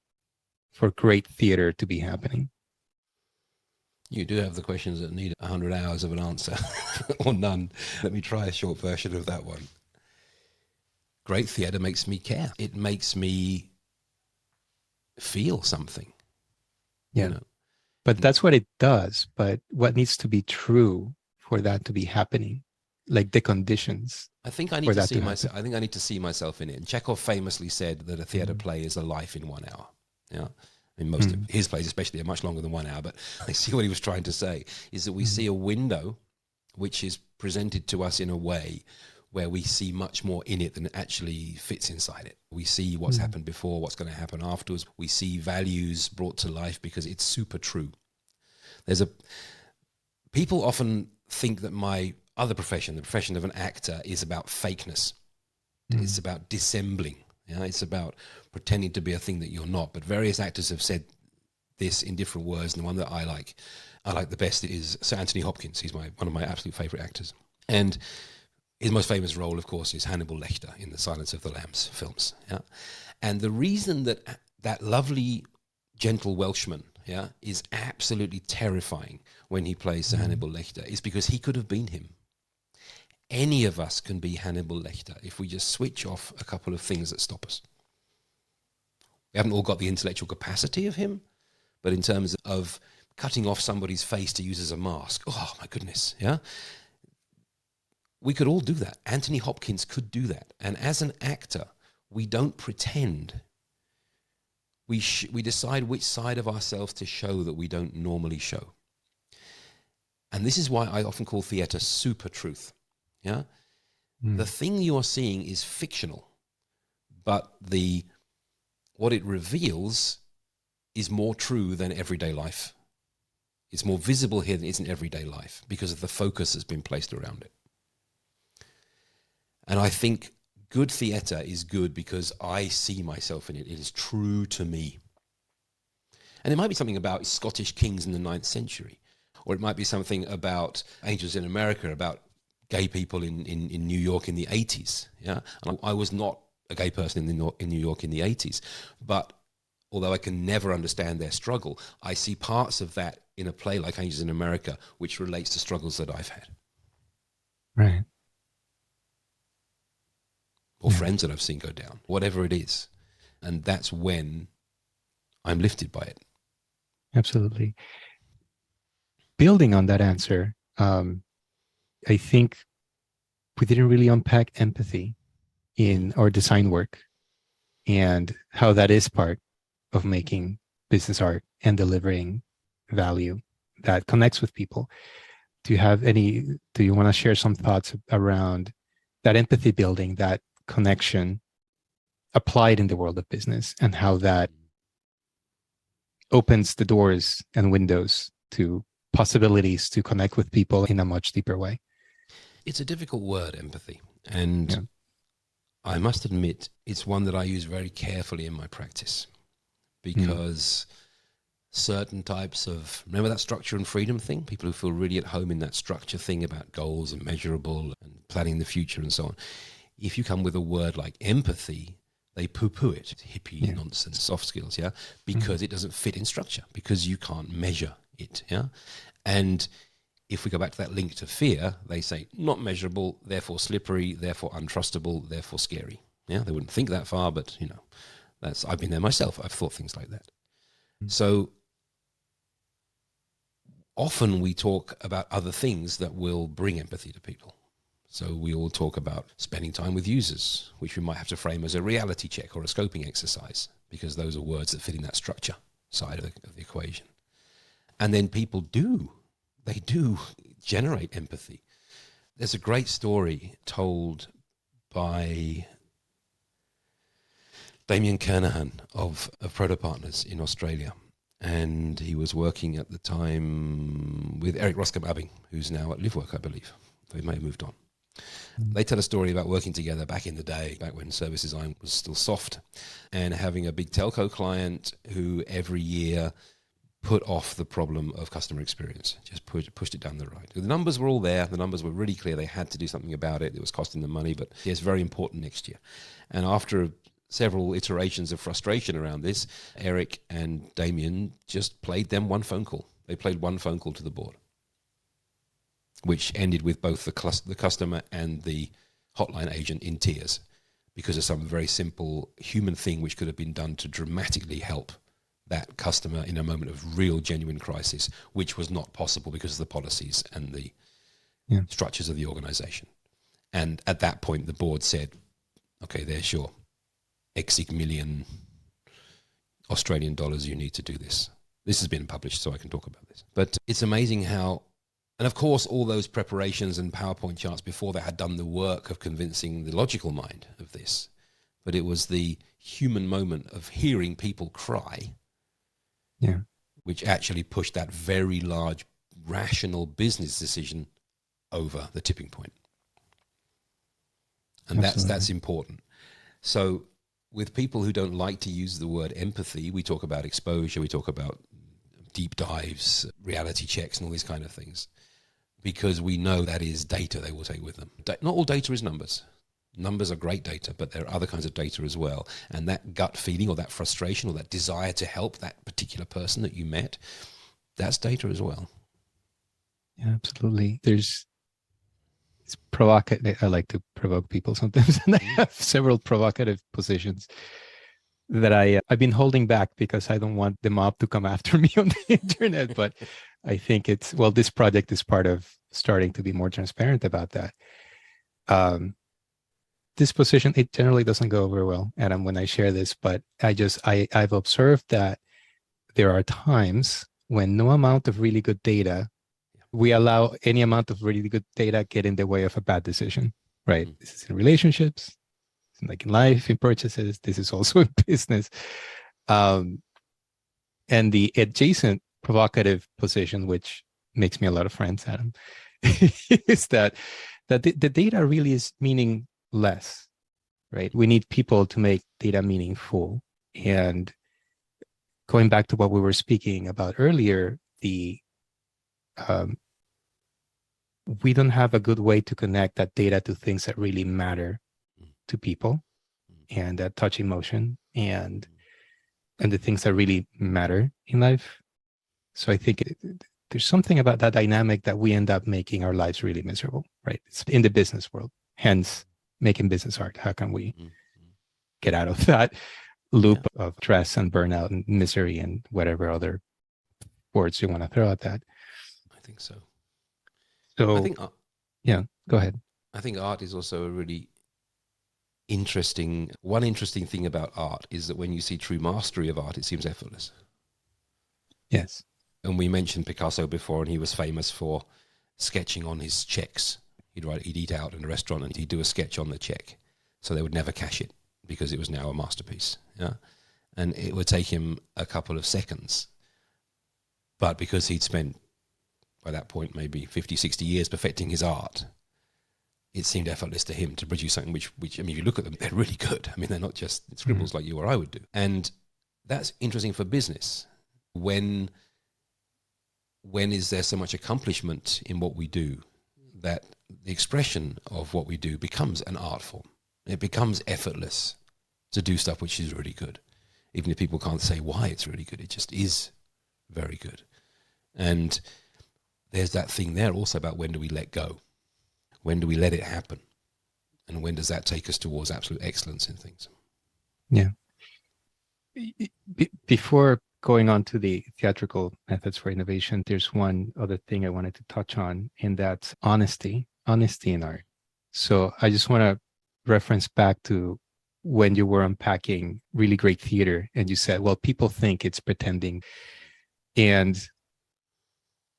for great theater to be happening? You do have the questions that need 100 hours of an answer or none. Let me try a short version of that one. Great theatre makes me care. It makes me feel something. Yeah. But that's what it does. But what needs to be true for that to be happening? Like the conditions. I think I need to see myself. I think I need to see myself in it. And Chekhov famously said that a theatre play is a life in 1 hour. Yeah. I mean, most of his plays, especially, are much longer than 1 hour. But I see what he was trying to say is that we see a window which is presented to us in a way where we see much more in it than it actually fits inside it. We see what's happened before, what's going to happen afterwards. We see values brought to life because it's super true. People often think that my other profession, the profession of an actor, is about fakeness. It's about dissembling. It's about pretending to be a thing that you're not. But various actors have said this in different words, and the one that I like the best is Sir Anthony Hopkins. He's one of my absolute favorite actors. And His most famous role, of course, is Hannibal Lecter in the Silence of the Lambs films. Yeah, and the reason that that lovely, gentle Welshman, yeah, is absolutely terrifying when he plays Sir Hannibal Lecter is because he could have been him. Any of us can be Hannibal Lecter if we just switch off a couple of things that stop us. We haven't all got the intellectual capacity of him, but in terms of cutting off somebody's face to use as a mask, oh my goodness, yeah. We could all do that. Anthony Hopkins could do that. And as an actor, we don't pretend. We decide which side of ourselves to show that we don't normally show. And this is why I often call theatre super truth. Yeah? The thing you are seeing is fictional, but what it reveals is more true than everyday life. It's more visible here than it is in everyday life because of the focus that's been placed around it. And I think good theatre is good because I see myself in it. It is true to me. And it might be something about Scottish kings in the 9th century, or it might be something about Angels in America, about gay people in New York in the 80s. Yeah, and I was not a gay person in New York in the 80s, but although I can never understand their struggle, I see parts of that in a play like Angels in America, which relates to struggles that I've had. Right. Or friends that I've seen go down, whatever it is. And that's when I'm lifted by it. Absolutely. Building on that answer, I think we didn't really unpack empathy in our design work and how that is part of making business art and delivering value that connects with people. Do you want to share some thoughts around that empathy building, that connection applied in the world of business, and how that opens the doors and windows to possibilities to connect with people in a much deeper way? It's a difficult word, empathy. And I must admit, it's one that I use very carefully in my practice because certain types of, remember that structure and freedom thing? People who feel really at home in that structure thing about goals and measurable and planning the future and so on. If you come with a word like empathy, they poo-poo it. It's hippie nonsense, soft skills, because it doesn't fit in structure, because you can't measure it, And if we go back to that link to fear, they say not measurable, therefore slippery, therefore untrustable, therefore scary. Yeah, they wouldn't think that far, but I've been there myself. I've thought things like that. So often we talk about other things that will bring empathy to people. So we all talk about spending time with users, which we might have to frame as a reality check or a scoping exercise, because those are words that fit in that structure side of the equation. And then people do generate empathy. There's a great story told by Damien Kernahan of Proto Partners in Australia. And he was working at the time with Eric Roscombe-Abbing, who's now at LiveWork, I believe. They may have moved on. They tell a story about working together back in the day, back when service design was still soft, and having a big telco client who every year put off the problem of customer experience, just pushed it down the road. The numbers were all there. The numbers were really clear. They had to do something about it. It was costing them money, but it's very important next year. And after several iterations of frustration around this, Eric and Damien just played them one phone call. They played one phone call to the board, which ended with both the customer and the hotline agent in tears because of some very simple human thing which could have been done to dramatically help that customer in a moment of real, genuine crisis, which was not possible because of the policies and the structures of the organization. And at that point, the board said, okay, there's your X million Australian dollars you need to do this. This has been published, so I can talk about this. But it's amazing how, and of course, all those preparations and PowerPoint charts before that had done the work of convincing the logical mind of this. But it was the human moment of hearing people cry, which actually pushed that very large, rational business decision over the tipping point. And that's important. So with people who don't like to use the word empathy, we talk about exposure, we talk about deep dives, reality checks, and all these kind of things. because we know that is data they will take with them. Not all data is numbers. Numbers are great data, but there are other kinds of data as well. And that gut feeling or that frustration or that desire to help that particular person that you met, that's data as well. Yeah, absolutely. It's provocative. I like to provoke people sometimes, and I have several provocative positions that I've been holding back because I don't want the mob to come after me on the internet. But I think this project is part of starting to be more transparent about that. This position, it generally doesn't go over well, Adam, when I share this, but I've observed that there are times when no amount of really good data, we allow any amount of really good data get in the way of a bad decision, right? This is in relationships, like in life, in purchases. This is also in business. And the adjacent provocative position, which makes me a lot of friends, Adam, is that the data really is meaningless, right? We need people to make data meaningful. And going back to what we were speaking about earlier, we don't have a good way to connect that data to things that really matter to people and that touch emotion and the things that really matter in life. So I think there's something about that dynamic that we end up making our lives really miserable, right? It's in the business world, hence making business art. How can we get out of that loop of stress and burnout and misery and whatever other words you want to throw at that? I think so. So I think, go ahead. I think art is also a really one interesting thing about art is that when you see true mastery of art, it seems effortless. Yes. And we mentioned Picasso before, and he was famous for sketching on his checks. He'd eat out in a restaurant and he'd do a sketch on the check. So they would never cash it because it was now a masterpiece. Yeah. And it would take him a couple of seconds. But because he'd spent, by that point, maybe 50, 60 years perfecting his art, it seemed effortless to him to produce something which I mean, if you look at them, they're really good. I mean, they're not just scribbles like you or I would do. And that's interesting for business. When is there so much accomplishment in what we do that the expression of what we do becomes an art form? It becomes effortless to do stuff which is really good. Even if people can't say why it's really good, it just is very good. And there's that thing there also about when do we let go? When do we let it happen? And when does that take us towards absolute excellence in things? Yeah. Before going on to the theatrical methods for innovation, there's one other thing I wanted to touch on, and that's honesty in art. So I just want to reference back to when you were unpacking really great theater and you said, well, people think it's pretending. And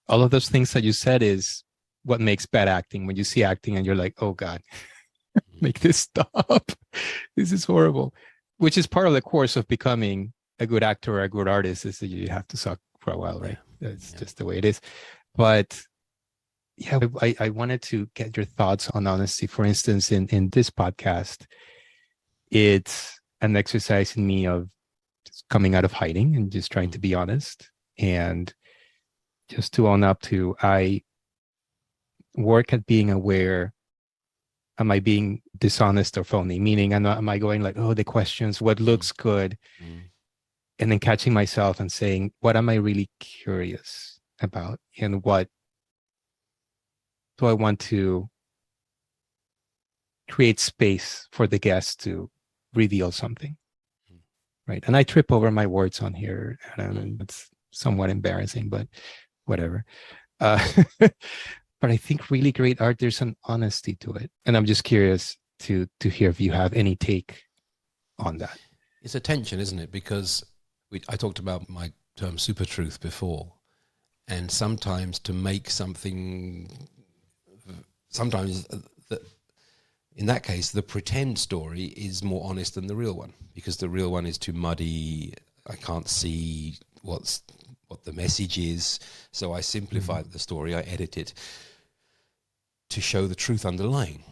all of those things that you said is what makes bad acting. When you see acting and you're like, oh God, make this stop. This is horrible. Which is part of the course of becoming a good actor or a good artist, is that you have to suck for a while, right? That's just the way it is. But yeah, I wanted to get your thoughts on honesty. For instance, in this podcast, it's an exercise in me of just coming out of hiding and just trying to be honest. And just to own up to, I work at being aware, am I being dishonest or phony? Meaning, am I going like, oh, the questions, what looks good? And then catching myself and saying, what am I really curious about? And what do I want to create space for the guest to reveal something? Right. And I trip over my words on here. And it's somewhat embarrassing, but whatever. But I think really great art, there's an honesty to it. And I'm just curious to hear if you have any take on that. It's a tension, isn't it? Because I talked about my term super truth before. And sometimes to make something, in that case, the pretend story is more honest than the real one, because the real one is too muddy. I can't see what the message is. So I simplify the story, I edit it to show the truth underlying.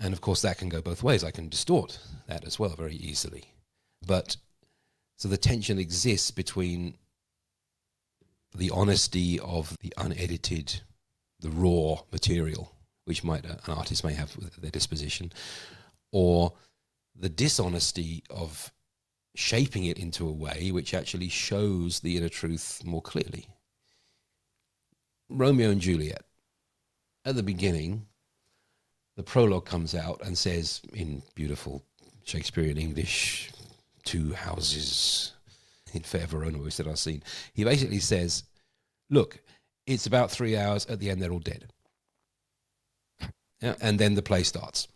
And of course that can go both ways. I can distort that as well very easily. But so the tension exists between the honesty of the unedited the raw material, which an artist may have at their disposition, or the dishonesty of shaping it into a way which actually shows the inner truth more clearly. Romeo and Juliet, at the beginning, the prologue comes out and says, in beautiful Shakespearean English, two houses in fair Verona, which that I've seen, he basically says, look, it's about 3 hours, at the end they're all dead. Yeah, and then the play starts.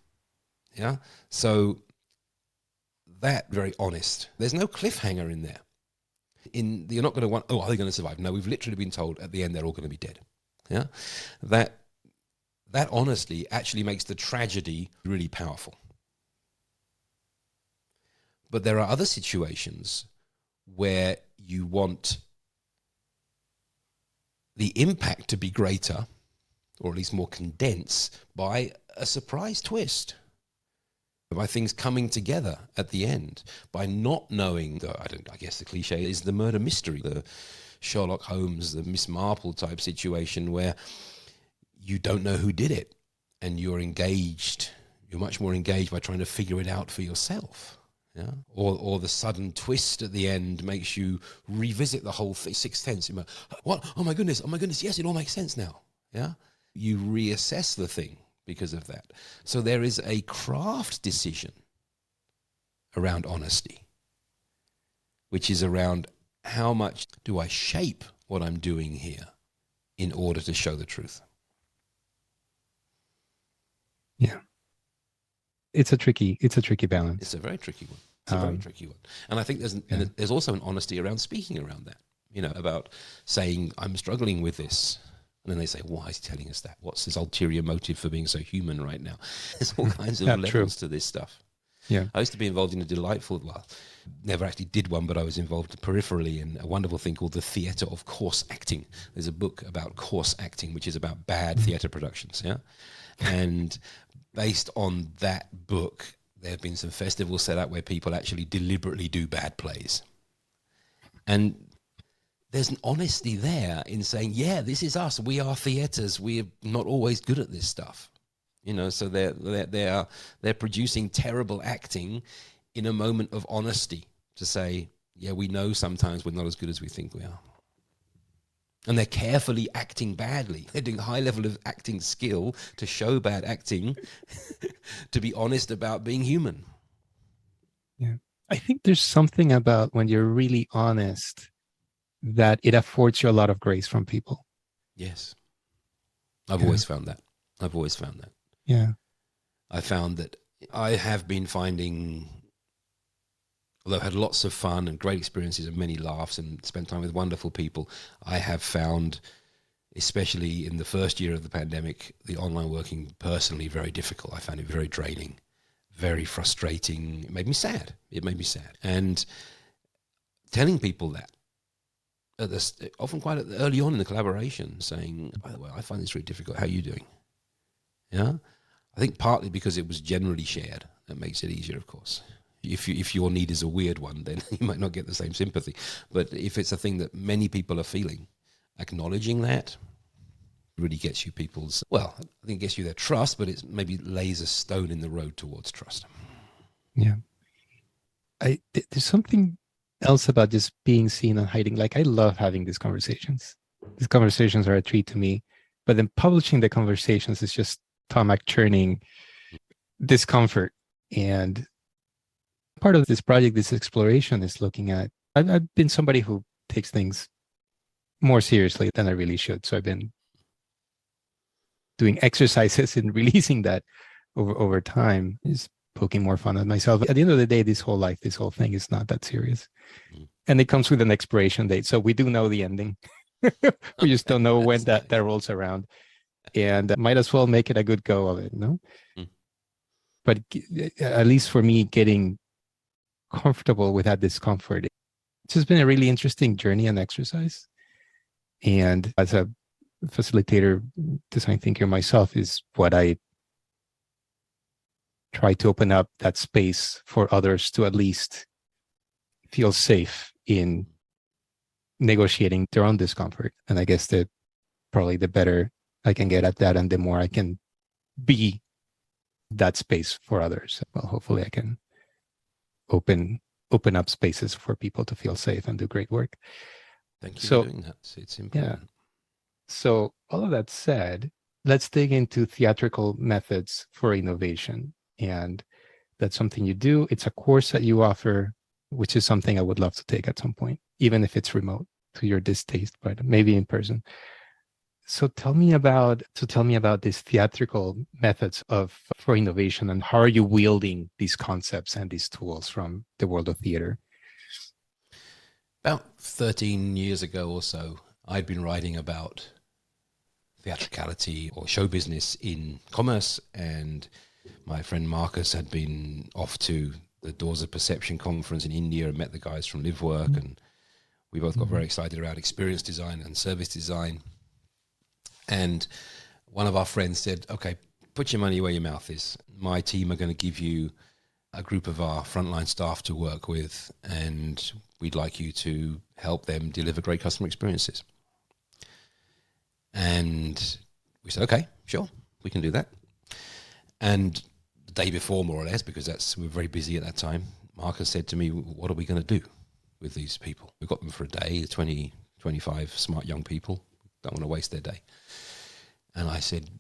Yeah, so that, very honest. There's no cliffhanger in there. You're not going to want, oh, are they going to survive? No, we've literally been told at the end they're all going to be dead. Yeah, that honesty actually makes the tragedy really powerful. But there are other situations where you want the impact to be greater, or at least more condensed, by a surprise twist, by things coming together at the end, by not knowing, I guess the cliche is the murder mystery, the Sherlock Holmes, the Miss Marple type situation where you don't know who did it, and you're much more engaged by trying to figure it out for yourself. Yeah, or the sudden twist at the end makes you revisit the whole thing. Sixth Sense. What? Oh my goodness! Yes, it all makes sense now. Yeah, you reassess the thing because of that. So there is a craft decision around honesty, which is around how much do I shape what I'm doing here in order to show the truth. Yeah. It's a tricky balance. It's a very tricky one. It's a very tricky one. And I think there's also an honesty around speaking around that, about saying, I'm struggling with this. And then they say, why is he telling us that? What's his ulterior motive for being so human right now? There's all kinds of levels to this stuff. Yeah. I used to be involved in never actually did one, but I was involved peripherally in a wonderful thing called the Theatre of Course Acting. There's a book about course acting, which is about bad theatre productions. Yeah. And based on that book, there have been some festivals set up where people actually deliberately do bad plays. And there's an honesty there in saying, yeah, this is us. We are theatres. We're not always good at this stuff. So they're producing terrible acting in a moment of honesty to say, yeah, we know sometimes we're not as good as we think we are. And they're carefully acting badly. They're doing a high level of acting skill to show bad acting, to be honest about being human. Yeah. I think there's something about when you're really honest that it affords you a lot of grace from people. Yes. I've always found that. Yeah. I found that I have been finding, although I've had lots of fun and great experiences and many laughs and spent time with wonderful people, I have found, especially in the first year of the pandemic, the online working personally very difficult. I found it very draining, very frustrating. It made me sad. And telling people that, often quite early on in the collaboration, saying, by the way, I find this really difficult. How are you doing? Yeah? I think partly because it was generally shared. That makes it easier, of course. If your need is a weird one, then you might not get the same sympathy. But if it's a thing that many people are feeling, acknowledging that really gets you I think it gets you their trust, but it maybe lays a stone in the road towards trust. Yeah. There's something else about just being seen and hiding. Like, I love having these conversations. These conversations are a treat to me. But then publishing the conversations is just stomach churning discomfort. And part of this project, this exploration, is looking at, I've been somebody who takes things more seriously than I really should. So I've been doing exercises in releasing that over time, is poking more fun at myself. At the end of the day, this whole thing is not that serious. And it comes with an expiration date. So we do know the ending. We just don't know when that rolls around. And might as well make it a good go of it, no? But at least for me, getting comfortable with that discomfort, it's just been a really interesting journey and exercise. And as a facilitator, design thinker myself, is what I try to open up that space for others to at least feel safe in negotiating their own discomfort. And I guess that probably the better I can get at that, and the more I can be that space for others, well, hopefully I can open up spaces for people to feel safe and do great work. Thank you for So doing that. It's yeah. important. So all of that said, let's dig into theatrical methods for innovation. And that's something you do. It's a course that you offer, which is something I would love to take at some point, even if it's remote to your distaste, but maybe in person. So tell me about these theatrical methods of for innovation, and how are you wielding these concepts and these tools from the world of theater? About 13 years ago or so, I'd been writing about theatricality or show business in commerce, and my friend Marcus had been off to the Doors of Perception conference in India and met the guys from Live Work, and we both got very excited about experience design and service design. And one of our friends said, okay, put your money where your mouth is. My team are going to give you a group of our frontline staff to work with, and we'd like you to help them deliver great customer experiences. And we said, okay, sure, we can do that. And the day before, more or less, because we were very busy at that time, Marcus said to me, what are we going to do with these people? We've got them for a day, 20, 25 smart young people. Don't want to waste their day. And I said,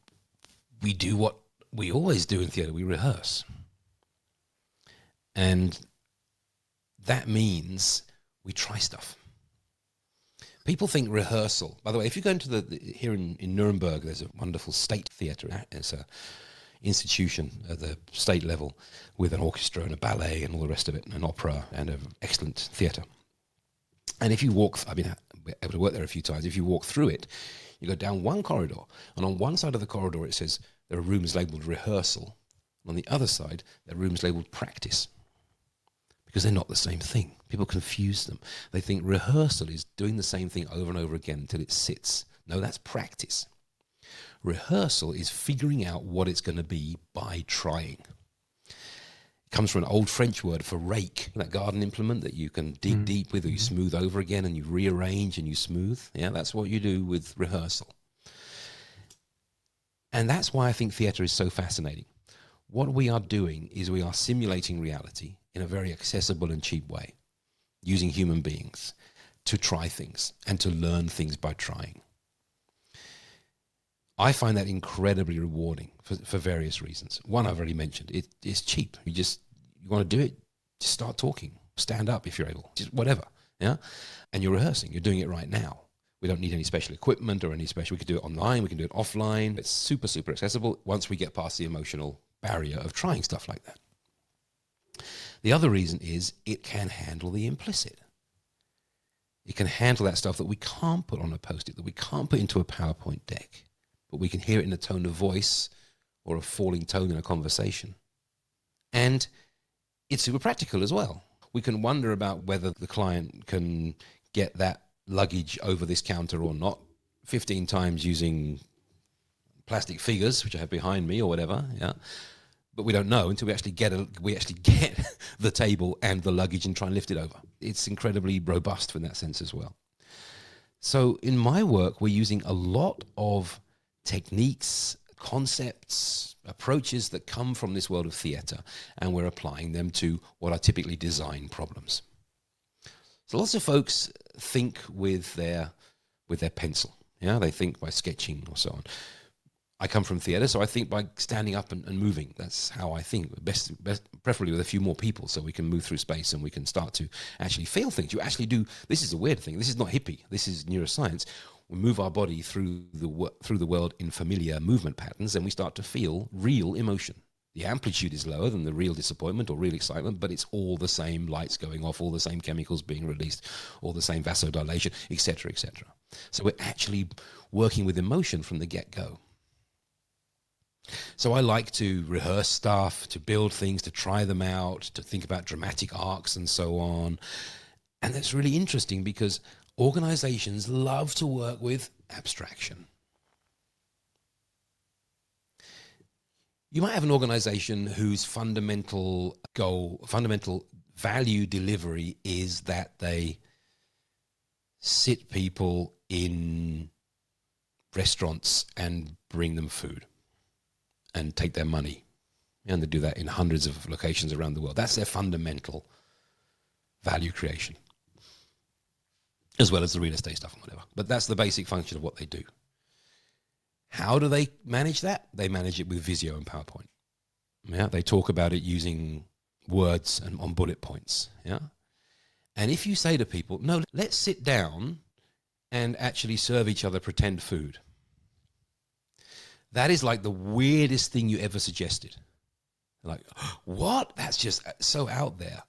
we do what we always do in theatre, we rehearse. And that means we try stuff. People think rehearsal. By the way, if you go into here in Nuremberg, there's a wonderful state theatre. It's an institution at the state level with an orchestra and a ballet and all the rest of it, and an opera and an excellent theatre. And if you walk, I've been able to work there a few times. If you walk through it, you go down one corridor, and on one side of the corridor it says there are rooms labelled rehearsal. And on the other side, there are rooms labelled practice. Because they're not the same thing. People confuse them. They think rehearsal is doing the same thing over and over again until it sits. No, that's practice. Rehearsal is figuring out what it's going to be by trying. It comes from an old French word for rake, that garden implement that you can dig deep with, or you smooth over again and you rearrange and you smooth. Yeah, that's what you do with rehearsal. And that's why I think theatre is so fascinating. What we are doing is we are simulating reality in a very accessible and cheap way, using human beings to try things and to learn things by trying. I find that incredibly rewarding for various reasons. One I've already mentioned, it's cheap. You want to do it, just start talking, stand up if you're able, just whatever, yeah? And you're rehearsing, you're doing it right now. We don't need any special equipment or any special, we can do it online, we can do it offline. It's super, super accessible once we get past the emotional barrier of trying stuff like that. The other reason is it can handle the implicit. It can handle that stuff that we can't put on a post-it, that we can't put into a PowerPoint deck, but we can hear it in a tone of voice or a falling tone in a conversation. And it's super practical as well. We can wonder about whether the client can get that luggage over this counter or not 15 times using plastic figures, which I have behind me or whatever, yeah. But we don't know until we actually get the table and the luggage and try and lift it over. It's incredibly robust in that sense as well. So in my work, we're using a lot of techniques, concepts, approaches that come from this world of theatre, and we're applying them to what are typically design problems. So lots of folks think with their pencil. Yeah, they think by sketching or so on. I come from theatre, so I think by standing up and moving. That's how I think, best, preferably with a few more people, so we can move through space and we can start to actually feel things. You actually do. This is a weird thing. This is not hippie. This is neuroscience. We move our body through the world in familiar movement patterns, and we start to feel real emotion. The amplitude is lower than the real disappointment or real excitement, but it's all the same lights going off, all the same chemicals being released, all the same vasodilation, etc., etc. So we're actually working with emotion from the get-go. So I like to rehearse stuff, to build things, to try them out, to think about dramatic arcs and so on. And that's really interesting because organizations love to work with abstraction. You might have an organization whose fundamental goal, fundamental value delivery is that they sit people in restaurants and bring them food and take their money. And they do that in hundreds of locations around the world. That's their fundamental value creation, as well as the real estate stuff and whatever. But that's the basic function of what they do. How do they manage that? They manage it with Visio and PowerPoint. Yeah, they talk about it using words and on bullet points. Yeah, and if you say to people, no, let's sit down and actually serve each other pretend food, that is like the weirdest thing you ever suggested. Like, what? That's just so out there.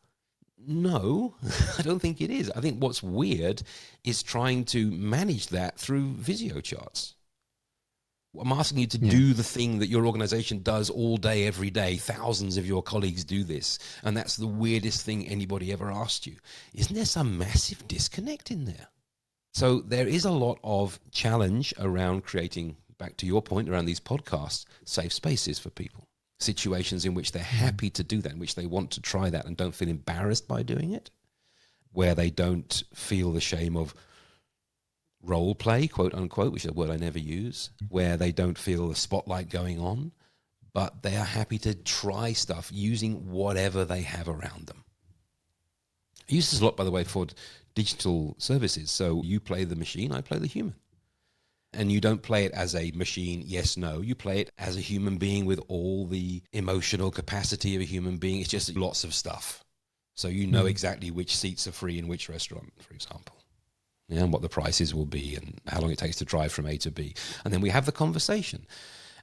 No, I don't think it is. I think what's weird is trying to manage that through Visio charts. I'm asking you to do the thing that your organization does all day, every day. Thousands of your colleagues do this. And that's the weirdest thing anybody ever asked you. Isn't there some massive disconnect in there? So there is a lot of challenge around creating, back to your point, around these podcasts, safe spaces for people. Situations in which they're happy to do that, in which they want to try that and don't feel embarrassed by doing it, where they don't feel the shame of role play, quote unquote, which is a word I never use, where they don't feel the spotlight going on, but they are happy to try stuff using whatever they have around them. I use this a lot, by the way, for digital services. So you play the machine, I play the human. And you don't play it as a machine, yes, no. You play it as a human being with all the emotional capacity of a human being. It's just lots of stuff. So you know exactly which seats are free in which restaurant, for example. Yeah, and what the prices will be and how long it takes to drive from A to B. And then we have the conversation.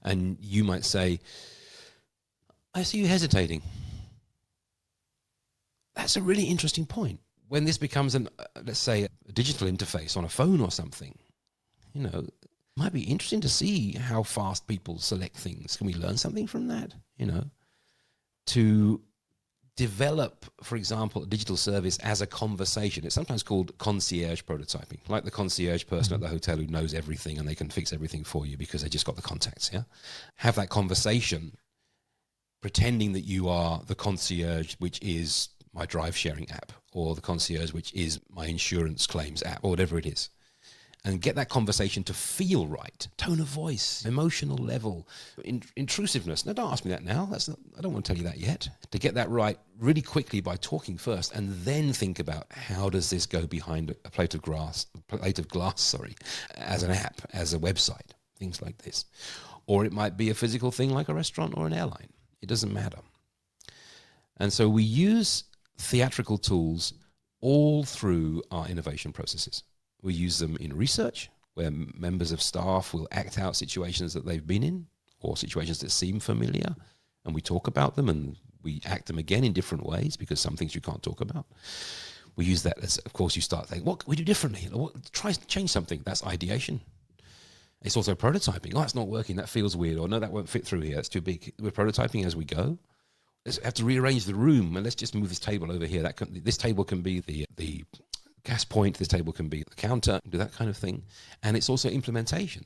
And you might say, I see you hesitating. That's a really interesting point. When this becomes let's say, a digital interface on a phone or something, you know, it might be interesting to see how fast people select things. Can we learn something from that? You know, to develop, for example, a digital service as a conversation. It's sometimes called concierge prototyping, like the concierge person at the hotel who knows everything and they can fix everything for you because they just got the contacts. Yeah, have that conversation, pretending that you are the concierge, which is my drive sharing app, or the concierge, which is my insurance claims app, or whatever it is. And get that conversation to feel right. Tone of voice, emotional level, intrusiveness. No, don't ask me that now. I don't want to tell you that yet. To get that right really quickly by talking first, and then think about how does this go behind a plate of glass, as an app, as a website, things like this. Or it might be a physical thing like a restaurant or an airline. It doesn't matter. And so we use theatrical tools all through our innovation processes. We use them in research, where members of staff will act out situations that they've been in or situations that seem familiar, and we talk about them and we act them again in different ways because some things you can't talk about. We use that as, of course, you start thinking, what can we do differently? Try change something. That's ideation. It's also prototyping. Oh, it's not working. That feels weird. Or no, that won't fit through here. It's too big. We're prototyping as we go. Let's have to rearrange the room, and let's just move this table over here. This table can be the gas point, this table can be the counter, do that kind of thing. And it's also implementation.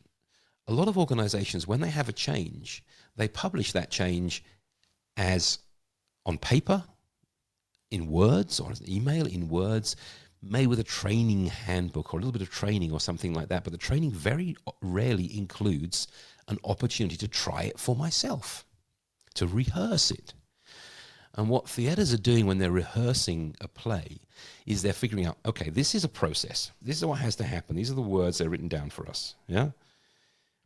A lot of organizations, when they have a change, they publish that change as on paper, in words, or as an email in words, maybe with a training handbook or a little bit of training or something like that. But the training very rarely includes an opportunity to try it for myself, to rehearse it. And what theaters are doing when they're rehearsing a play is they're figuring out, okay, this is a process. This is what has to happen. These are the words that are written down for us. Yeah.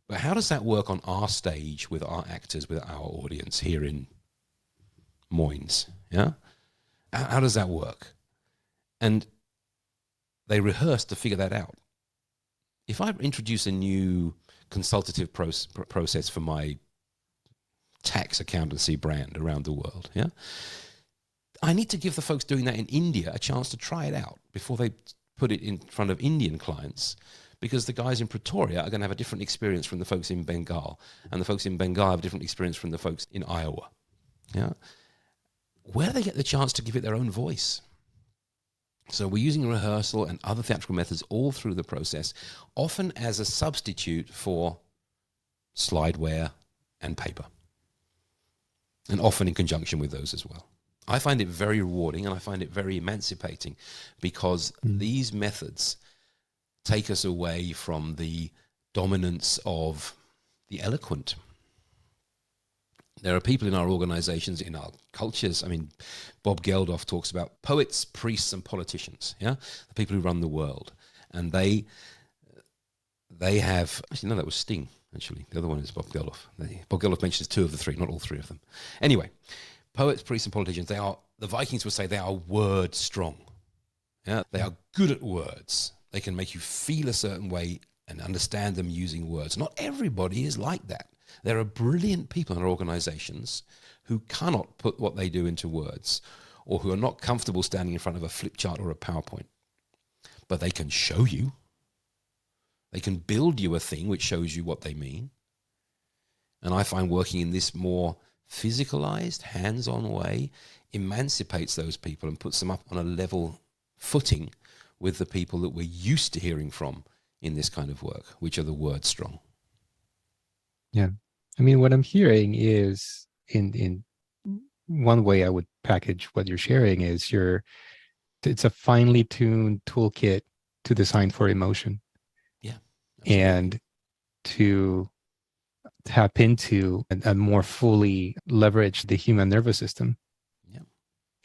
But how does that work on our stage with our actors, with our audience here in Moines? Yeah. How does that work? And they rehearse to figure that out. If I introduce a new consultative process for my tax accountancy brand around the world, yeah, I need to give the folks doing that in India a chance to try it out before they put it in front of Indian clients, because the guys in Pretoria are going to have a different experience from the folks in Bengal, and the folks in Bengal have a different experience from the folks in Iowa. Yeah, where do they get the chance to give it their own voice? So we're using rehearsal and other theatrical methods all through the process, often as a substitute for slideware and paper, and often in conjunction with those as well. I find it very rewarding and I find it very emancipating, because these methods take us away from the dominance of the eloquent. There are people in our organizations, in our cultures. I mean, Bob Geldof talks about poets, priests, and politicians, yeah? The people who run the world. And they have, actually, no, that was Sting, actually. The other one is Bob Geldof. Bob Geldof mentions two of the three, not all three of them. Anyway, poets, priests, and politicians, the Vikings would say they are word strong. Yeah? They are good at words. They can make you feel a certain way and understand them using words. Not everybody is like that. There are brilliant people in our organizations who cannot put what they do into words, or who are not comfortable standing in front of a flip chart or a PowerPoint. But they can show you. They can build you a thing which shows you what they mean. And I find working in this more physicalized, hands-on way emancipates those people and puts them up on a level footing with the people that we're used to hearing from in this kind of work, which are the word strong. Yeah. I mean, what I'm hearing is, in one way I would package what you're sharing is it's a finely tuned toolkit to design for emotion. Yeah. Absolutely. And to tap into and more fully leverage the human nervous system.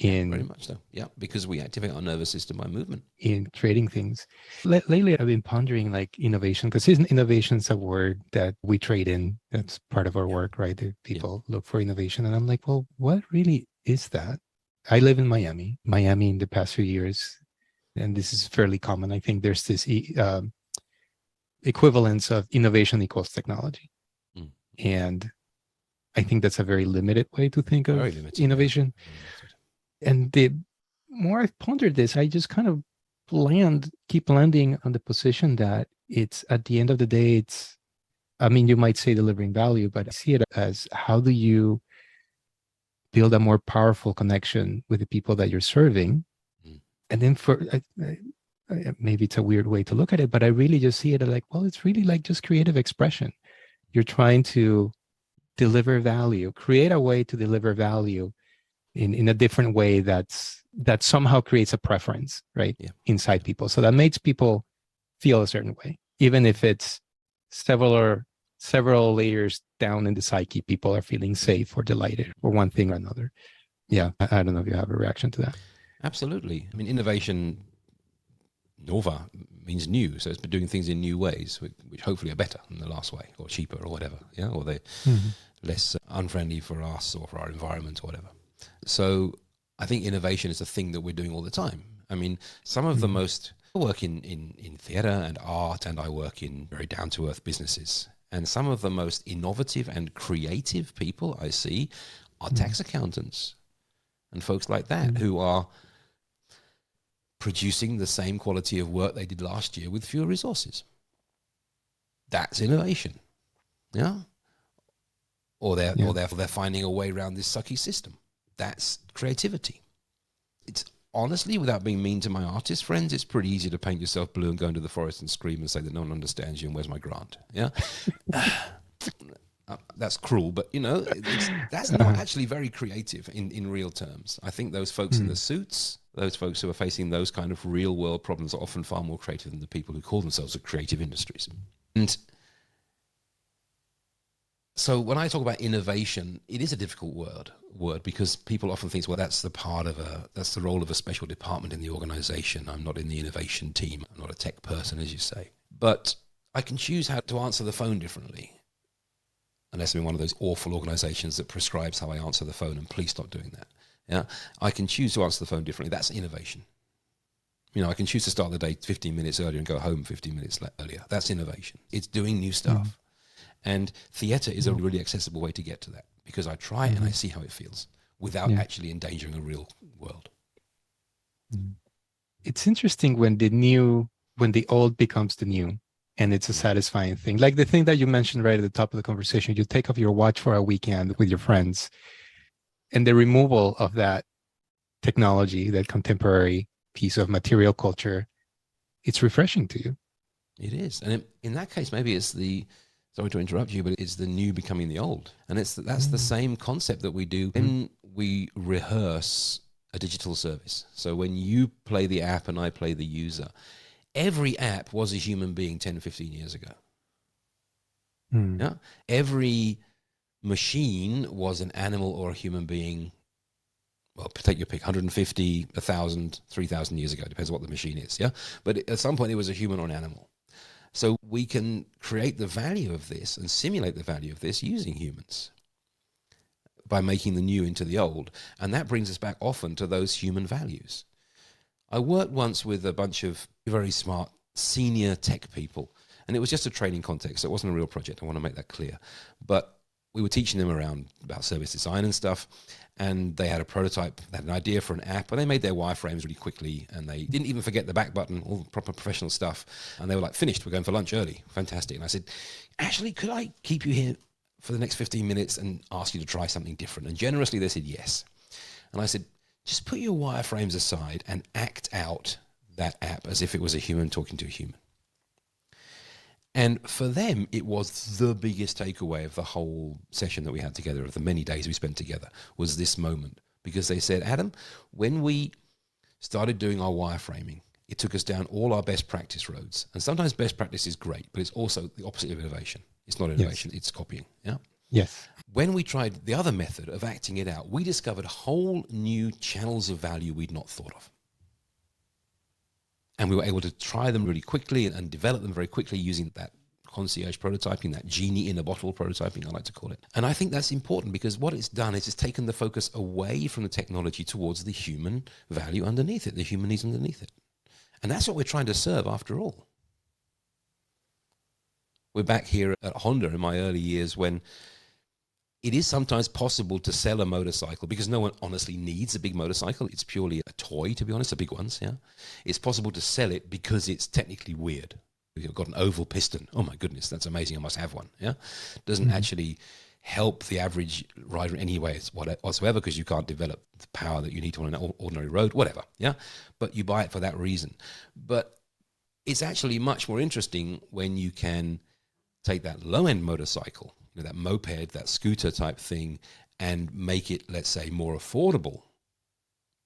Very much so. Yeah, because we activate our nervous system by movement. In creating things. Lately, I've been pondering like innovation, because innovation is a word that we trade in. That's part of our work, right? People look for innovation. And I'm like, well, what really is that? I live in Miami in the past few years, and this is fairly common. I think there's this equivalence of innovation equals technology. And I think that's a very limited way to think of innovation. And the more I've pondered this, I just kind of keep landing on the position that it's, at the end of the day, you might say delivering value, but I see it as, how do you build a more powerful connection with the people that you're serving? And then maybe it's a weird way to look at it, but I really just see it like, well, it's really like just creative expression. You're trying to deliver value, create a way to deliver value in a different way that somehow creates a preference, right? Inside people. So that makes people feel a certain way, even if it's several layers down in the psyche, people are feeling safe or delighted or one thing or another. Yeah. I don't know if you have a reaction to that. Absolutely. I mean, innovation, nova, means new. So it's been doing things in new ways, which hopefully are better than the last way, or cheaper, or whatever. Yeah. Or they're less unfriendly for us or for our environment or whatever. So I think innovation is a thing that we're doing all the time. I mean, some of the most, I work in theater and art, and I work in very down-to-earth businesses. And some of the most innovative and creative people I see are tax accountants and folks like that, who are producing the same quality of work they did last year with fewer resources. That's innovation. Yeah. Or they're finding a way around this sucky system. That's creativity. It's honestly, without being mean to my artist friends, it's pretty easy to paint yourself blue and go into the forest and scream and say that no one understands you and where's my grant. Yeah. That's cruel, but that's not actually very creative in real terms. I think those folks in the suits, those folks who are facing those kind of real world problems, are often far more creative than the people who call themselves creative industries. And so when I talk about innovation, it is a difficult word because people often think, well, that's the role of a special department in the organization. I'm not in the innovation team. I'm not a tech person, as you say. But I can choose how to answer the phone differently. Unless I'm in one of those awful organizations that prescribes how I answer the phone, and please stop doing that. Yeah, I can choose to answer the phone differently. That's innovation. I can choose to start the day 15 minutes earlier and go home 15 minutes earlier. That's innovation. It's doing new stuff. And theater is a really accessible way to get to that, because I try and I see how it feels without actually endangering a real world. It's interesting when the old becomes the new, and it's a satisfying thing. Like the thing that you mentioned right at the top of the conversation, you take off your watch for a weekend with your friends, and the removal of that technology, that contemporary piece of material culture, it's refreshing to you. It is. And in that case, maybe it's sorry to interrupt you, but it's the new becoming the old. And that's the same concept that we do when we rehearse a digital service. So when you play the app and I play the user, every app was a human being 10, 15 years ago. Mm. Yeah. Every machine was an animal or a human being. Well, take your pick, 150, 1,000, 3,000 years ago, depends what the machine is, yeah? But at some point it was a human or an animal. So we can create the value of this and simulate the value of this using humans by making the new into the old. And that brings us back often to those human values. I worked once with a bunch of very smart senior tech people, and it was just a training context. So it wasn't a real project. I want to make that clear. But we were teaching them around about service design and stuff, and they had a prototype, they had an idea for an app, and they made their wireframes really quickly, and they didn't even forget the back button, all the proper professional stuff, and they were like, finished, we're going for lunch early. Fantastic. And I said, actually, could I keep you here for the next 15 minutes and ask you to try something different? And generously they said yes. And I said, just put your wireframes aside and act out that app as if it was a human talking to a human. And for them, it was the biggest takeaway of the whole session that we had together, of the many days we spent together, was this moment. Because they said, Adam, when we started doing our wireframing, it took us down all our best practice roads. And sometimes best practice is great, but it's also the opposite of innovation. It's not innovation, yes. It's copying. Yeah. Yes. When we tried the other method of acting it out, we discovered whole new channels of value we'd not thought of. And we were able to try them really quickly and develop them very quickly using that concierge prototyping, that genie in a bottle prototyping, I like to call it. And I think that's important because what it's done is it's taken the focus away from the technology towards the human value underneath it, the human needs underneath it. And that's what we're trying to serve after all. We're back here at Honda in my early years when it is sometimes possible to sell a motorcycle because no one honestly needs a big motorcycle. It's purely a toy, to be honest, the big ones, yeah. It's possible to sell it because it's technically weird. You've got an oval piston. Oh my goodness, that's amazing. I must have one, yeah. Doesn't actually help the average rider in any way whatsoever because you can't develop the power that you need to on an ordinary road, whatever, yeah. But you buy it for that reason. But it's actually much more interesting when you can take that low-end motorcycle, you know, that moped, that scooter type thing, and make it, let's say, more affordable,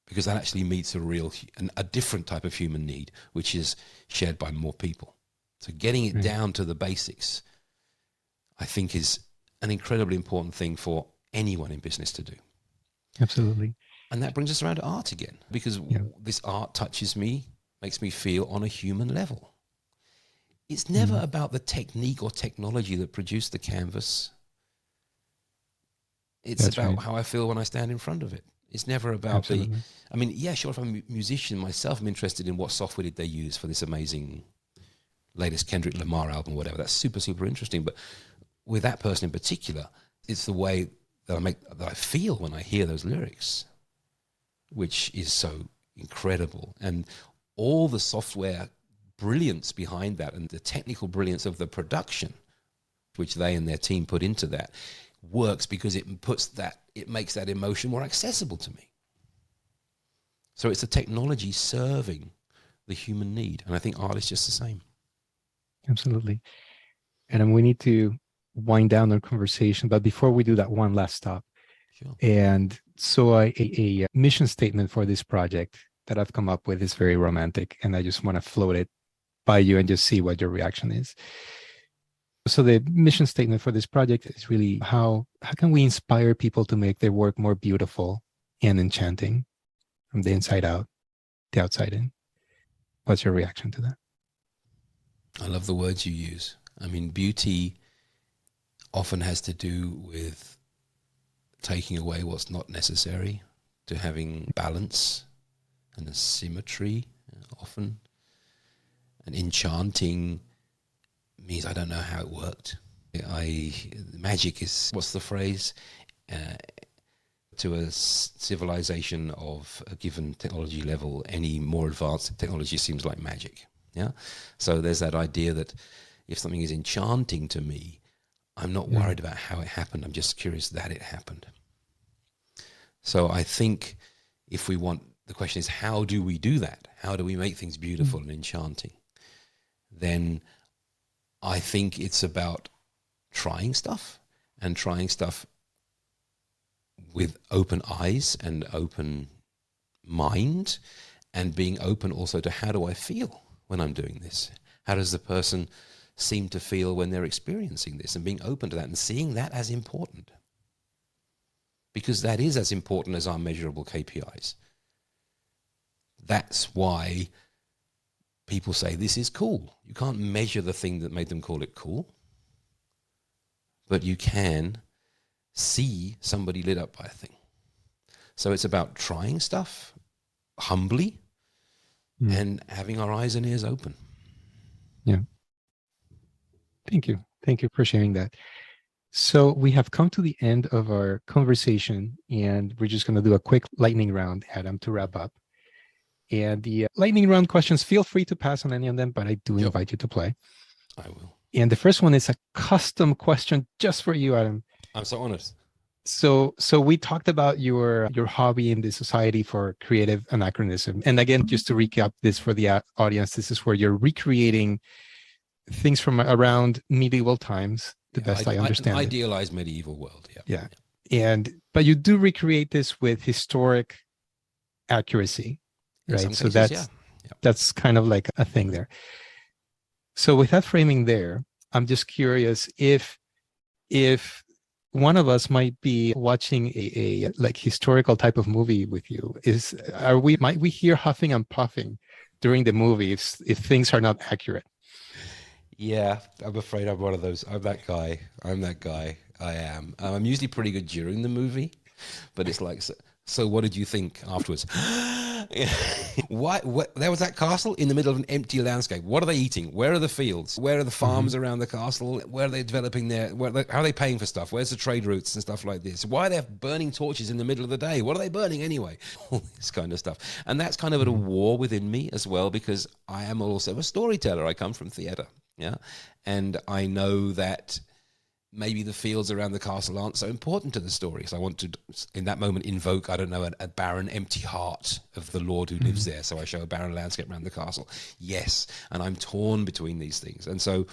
because that actually meets a different type of human need, which is shared by more people. So getting it down to the basics, I think, is an incredibly important thing for anyone in business to do. Absolutely. And that brings us around to art again, because this art touches me, makes me feel on a human level. It's never about the technique or technology that produced the canvas. It's about how I feel when I stand in front of it. It's never about sure, if I'm a musician myself, I'm interested in what software did they use for this amazing latest Kendrick Lamar album, whatever. That's super, super interesting. But with that person in particular, it's the way that I feel when I hear those lyrics, which is so incredible. And all the software brilliance behind that and the technical brilliance of the production, which they and their team put into that, works because it makes that emotion more accessible to me. So it's the technology serving the human need. And I think art is just the same. Absolutely. And we need to wind down our conversation. But before we do that, one last stop. Sure. And so a mission statement for this project that I've come up with is very romantic. And I just want to float it by you and just see what your reaction is. So the mission statement for this project is really how can we inspire people to make their work more beautiful and enchanting from the inside out, the outside in? What's your reaction to that? I love the words you use. I mean, beauty often has to do with taking away what's not necessary, to having balance and a symmetry often. And enchanting means I don't know how it worked. Magic is, what's the phrase? To a civilization of a given technology level, any more advanced technology seems like magic. Yeah. So there's that idea that if something is enchanting to me, I'm not worried about how it happened. I'm just curious that it happened. So I think if we want, the question is, how do we do that? How do we make things beautiful and enchanting? Then I think it's about trying stuff with open eyes and open mind, and being open also to how do I feel when I'm doing this? How does the person seem to feel when they're experiencing this, and being open to that and seeing that as important. Because that is as important as our measurable KPIs. That's why people say this is cool. You can't measure the thing that made them call it cool, but you can see somebody lit up by a thing. So it's about trying stuff humbly and having our eyes and ears open. Yeah. Thank you. Thank you for sharing that. So we have come to the end of our conversation, and we're just going to do a quick lightning round, Adam, to wrap up. And the lightning round questions, feel free to pass on any of them, but I do invite you to play. I will. And the first one is a custom question just for you, Adam. I'm so honored. So we talked about your hobby in the Society for Creative Anachronism. And again, just to recap this for the audience, this is where you're recreating things from around medieval times, the best I understand. An idealized medieval world, yeah. But you do recreate this with historic accuracy, right? So cases, that's kind of like a thing there. So with that framing there, I'm just curious if one of us might be watching a like historical type of movie with you. Might we hear huffing and puffing during the movie if things are not accurate? Yeah, I'm afraid I'm one of those. I'm that guy. I am. I'm usually pretty good during the movie, but it's like, so what did you think afterwards? What? There was that castle in the middle of an empty landscape. What are they eating? Where are the fields? Where are the farms around the castle? Where are they developing how are they paying for stuff? Where's the trade routes and stuff like this? Why are they burning torches in the middle of the day? What are they burning anyway? All this kind of stuff. And that's kind of at a war within me as well, because I am also a storyteller. I come from theatre. Yeah. And I know that maybe the fields around the castle aren't so important to the story. So I want to, in that moment, invoke, a barren, empty heart of the lord who lives there. So I show a barren landscape around the castle. Yes. And I'm torn between these things. And so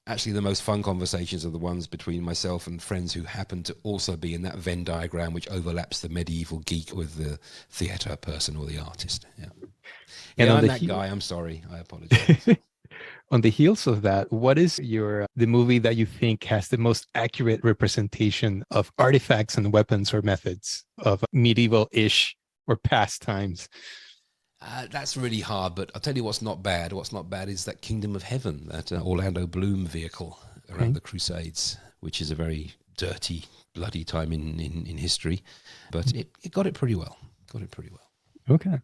actually the most fun conversations are the ones between myself and friends who happen to also be in that Venn diagram, which overlaps the medieval geek with the theatre person or the artist. Yeah. And I'm that guy. I'm sorry. I apologize. On the heels of that, what is the movie that you think has the most accurate representation of artifacts and weapons or methods of medieval-ish or past times? That's really hard, but I'll tell you what's not bad. What's not bad is that Kingdom of Heaven, that Orlando Bloom vehicle around the Crusades, which is a very dirty, bloody time in history. But it got it pretty well. Okay.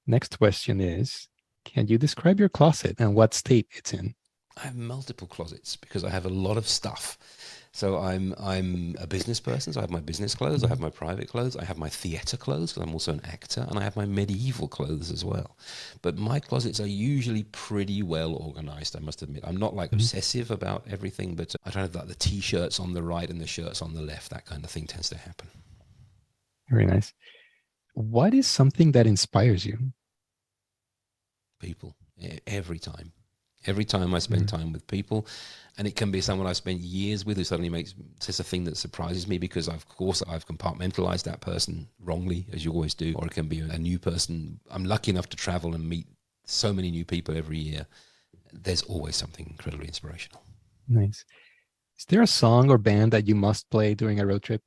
Next question is, can you describe your closet and what state it's in? I have multiple closets because I have a lot of stuff. So I'm a business person, so I have my business clothes, I have my private clothes, I have my theatre clothes, because I'm also an actor, and I have my medieval clothes as well. But my closets are usually pretty well organized, I must admit. I'm not like obsessive about everything, but I try to have like the T-shirts on the right and the shirts on the left. That kind of thing tends to happen. Very nice. What is something that inspires you? People. Every time I spend time with people, and it can be someone I've spent years with who suddenly says a thing that surprises me because I've compartmentalized that person wrongly, as you always do, or it can be a new person. I'm lucky enough to travel and meet so many new people every year. There's always something incredibly inspirational. Nice. Is there a song or band that you must play during a road trip?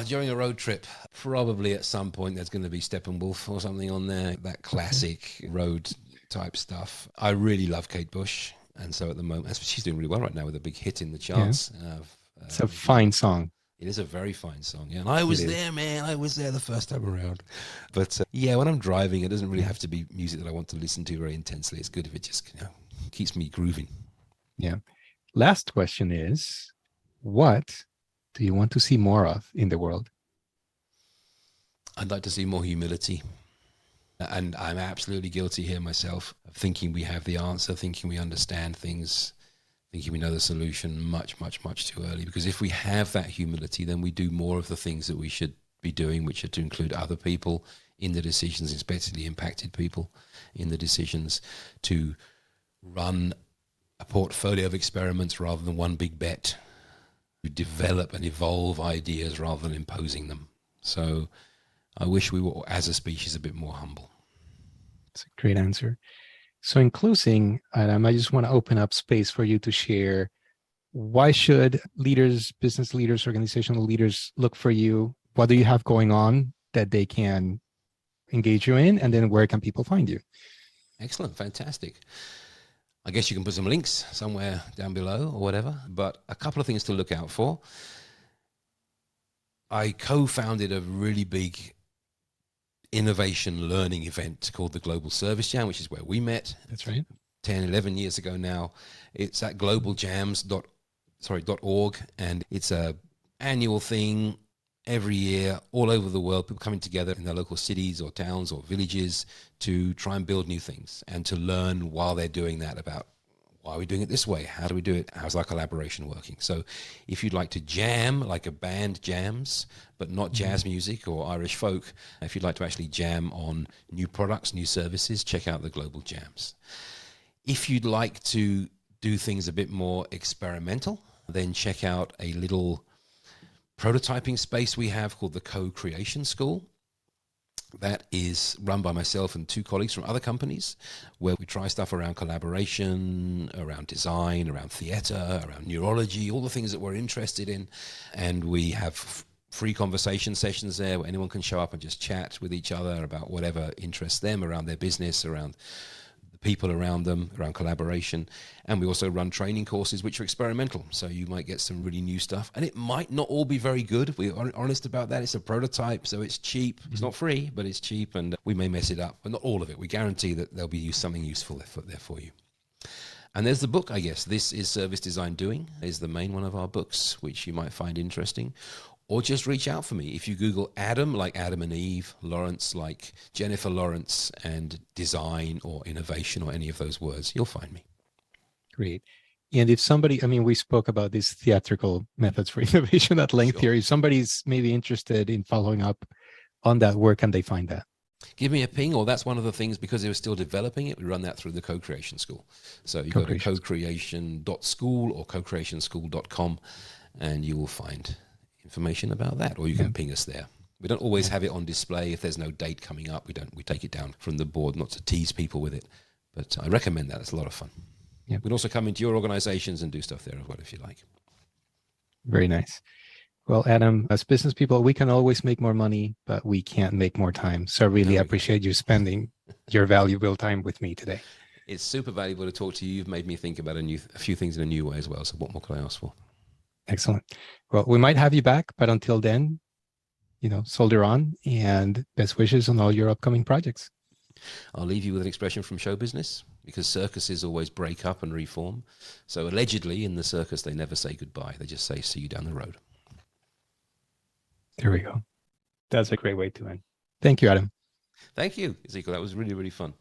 During a road trip, probably at some point there's going to be Steppenwolf or something on there, that classic road type stuff. I really love Kate Bush, and so at the moment, she's doing really well right now with a big hit in the charts. Yeah. It's a fine song. It is a very fine song, yeah. And I was there, man. I was there the first time around. But when I'm driving, it doesn't really have to be music that I want to listen to very intensely. It's good if it just keeps me grooving. Yeah. Last question is, what do you want to see more of in the world? I'd like to see more humility. And I'm absolutely guilty here myself of thinking we have the answer, thinking we understand things, thinking we know the solution much, much, much too early. Because if we have that humility, then we do more of the things that we should be doing, which are to include other people in the decisions, especially impacted people in the decisions, to run a portfolio of experiments rather than one big bet, to develop and evolve ideas rather than imposing them. So I wish we were, as a species, a bit more humble. That's a great answer. So in closing, Adam, I just want to open up space for you to share, why should leaders, business leaders, organizational leaders look for you? What do you have going on that they can engage you in? And then where can people find you? Excellent. Fantastic. I guess you can put some links somewhere down below or whatever, but a couple of things to look out for. I co-founded a really big innovation learning event called the Global Service Jam, which is where we met. That's right. 10, 11 years ago now. It's at globaljams.org, and it's a annual thing every year all over the world, people coming together in their local cities or towns or villages to try and build new things and to learn while they're doing that about why are we doing it this way? How do we do it? How's our collaboration working? So if you'd like to jam like a band jams, but not jazz music or Irish folk, if you'd like to actually jam on new products, new services, check out the Global Jams. If you'd like to do things a bit more experimental, then check out a little prototyping space we have called the Co-Creation School. That is run by myself and two colleagues from other companies, where we try stuff around collaboration, around design, around theater, around neurology, all the things that we're interested in. And we have free conversation sessions there where anyone can show up and just chat with each other about whatever interests them around their business, around people around them, around collaboration. And we also run training courses which are experimental, so you might get some really new stuff, and it might not all be very good. We're honest about that. It's a prototype, so it's cheap. It's not free, but it's cheap, and we may mess it up, but not all of it. We guarantee that there'll be something useful there for you. And there's the book, I guess. This is Service Design Doing, is the main one of our books, which you might find interesting. Or just reach out for me. If you Google Adam, like Adam and Eve, Lawrence, like Jennifer Lawrence, and design or innovation or any of those words, you'll find me. Great. And if somebody, I mean, we spoke about these theatrical methods for innovation at length here. If somebody's maybe interested in following up on that, where can they find that? Give me a ping, or that's one of the things, because they were still developing it, we run that through the Co-Creation School. So you go to co-creation.school or co-creationschool.com and you will find information about that, or you can ping us there. We don't always have it on display. If there's no date coming up, we take it down from the board, not to tease people with it. But I recommend that. It's a lot of fun. Yeah. We'd also come into your organizations and do stuff there as well, if you like. Very nice. Well, Adam, as business people, we can always make more money, but we can't make more time. So I really appreciate you spending your valuable time with me today. It's super valuable to talk to you. You've made me think about a few things in a new way as well. So what more can I ask for? Excellent. Well, we might have you back, but until then, soldier on, and best wishes on all your upcoming projects. I'll leave you with an expression from show business, because circuses always break up and reform. So allegedly in the circus, they never say goodbye. They just say, see you down the road. There we go. That's a great way to end. Thank you, Adam. Thank you, Ezekiel. That was really, really fun.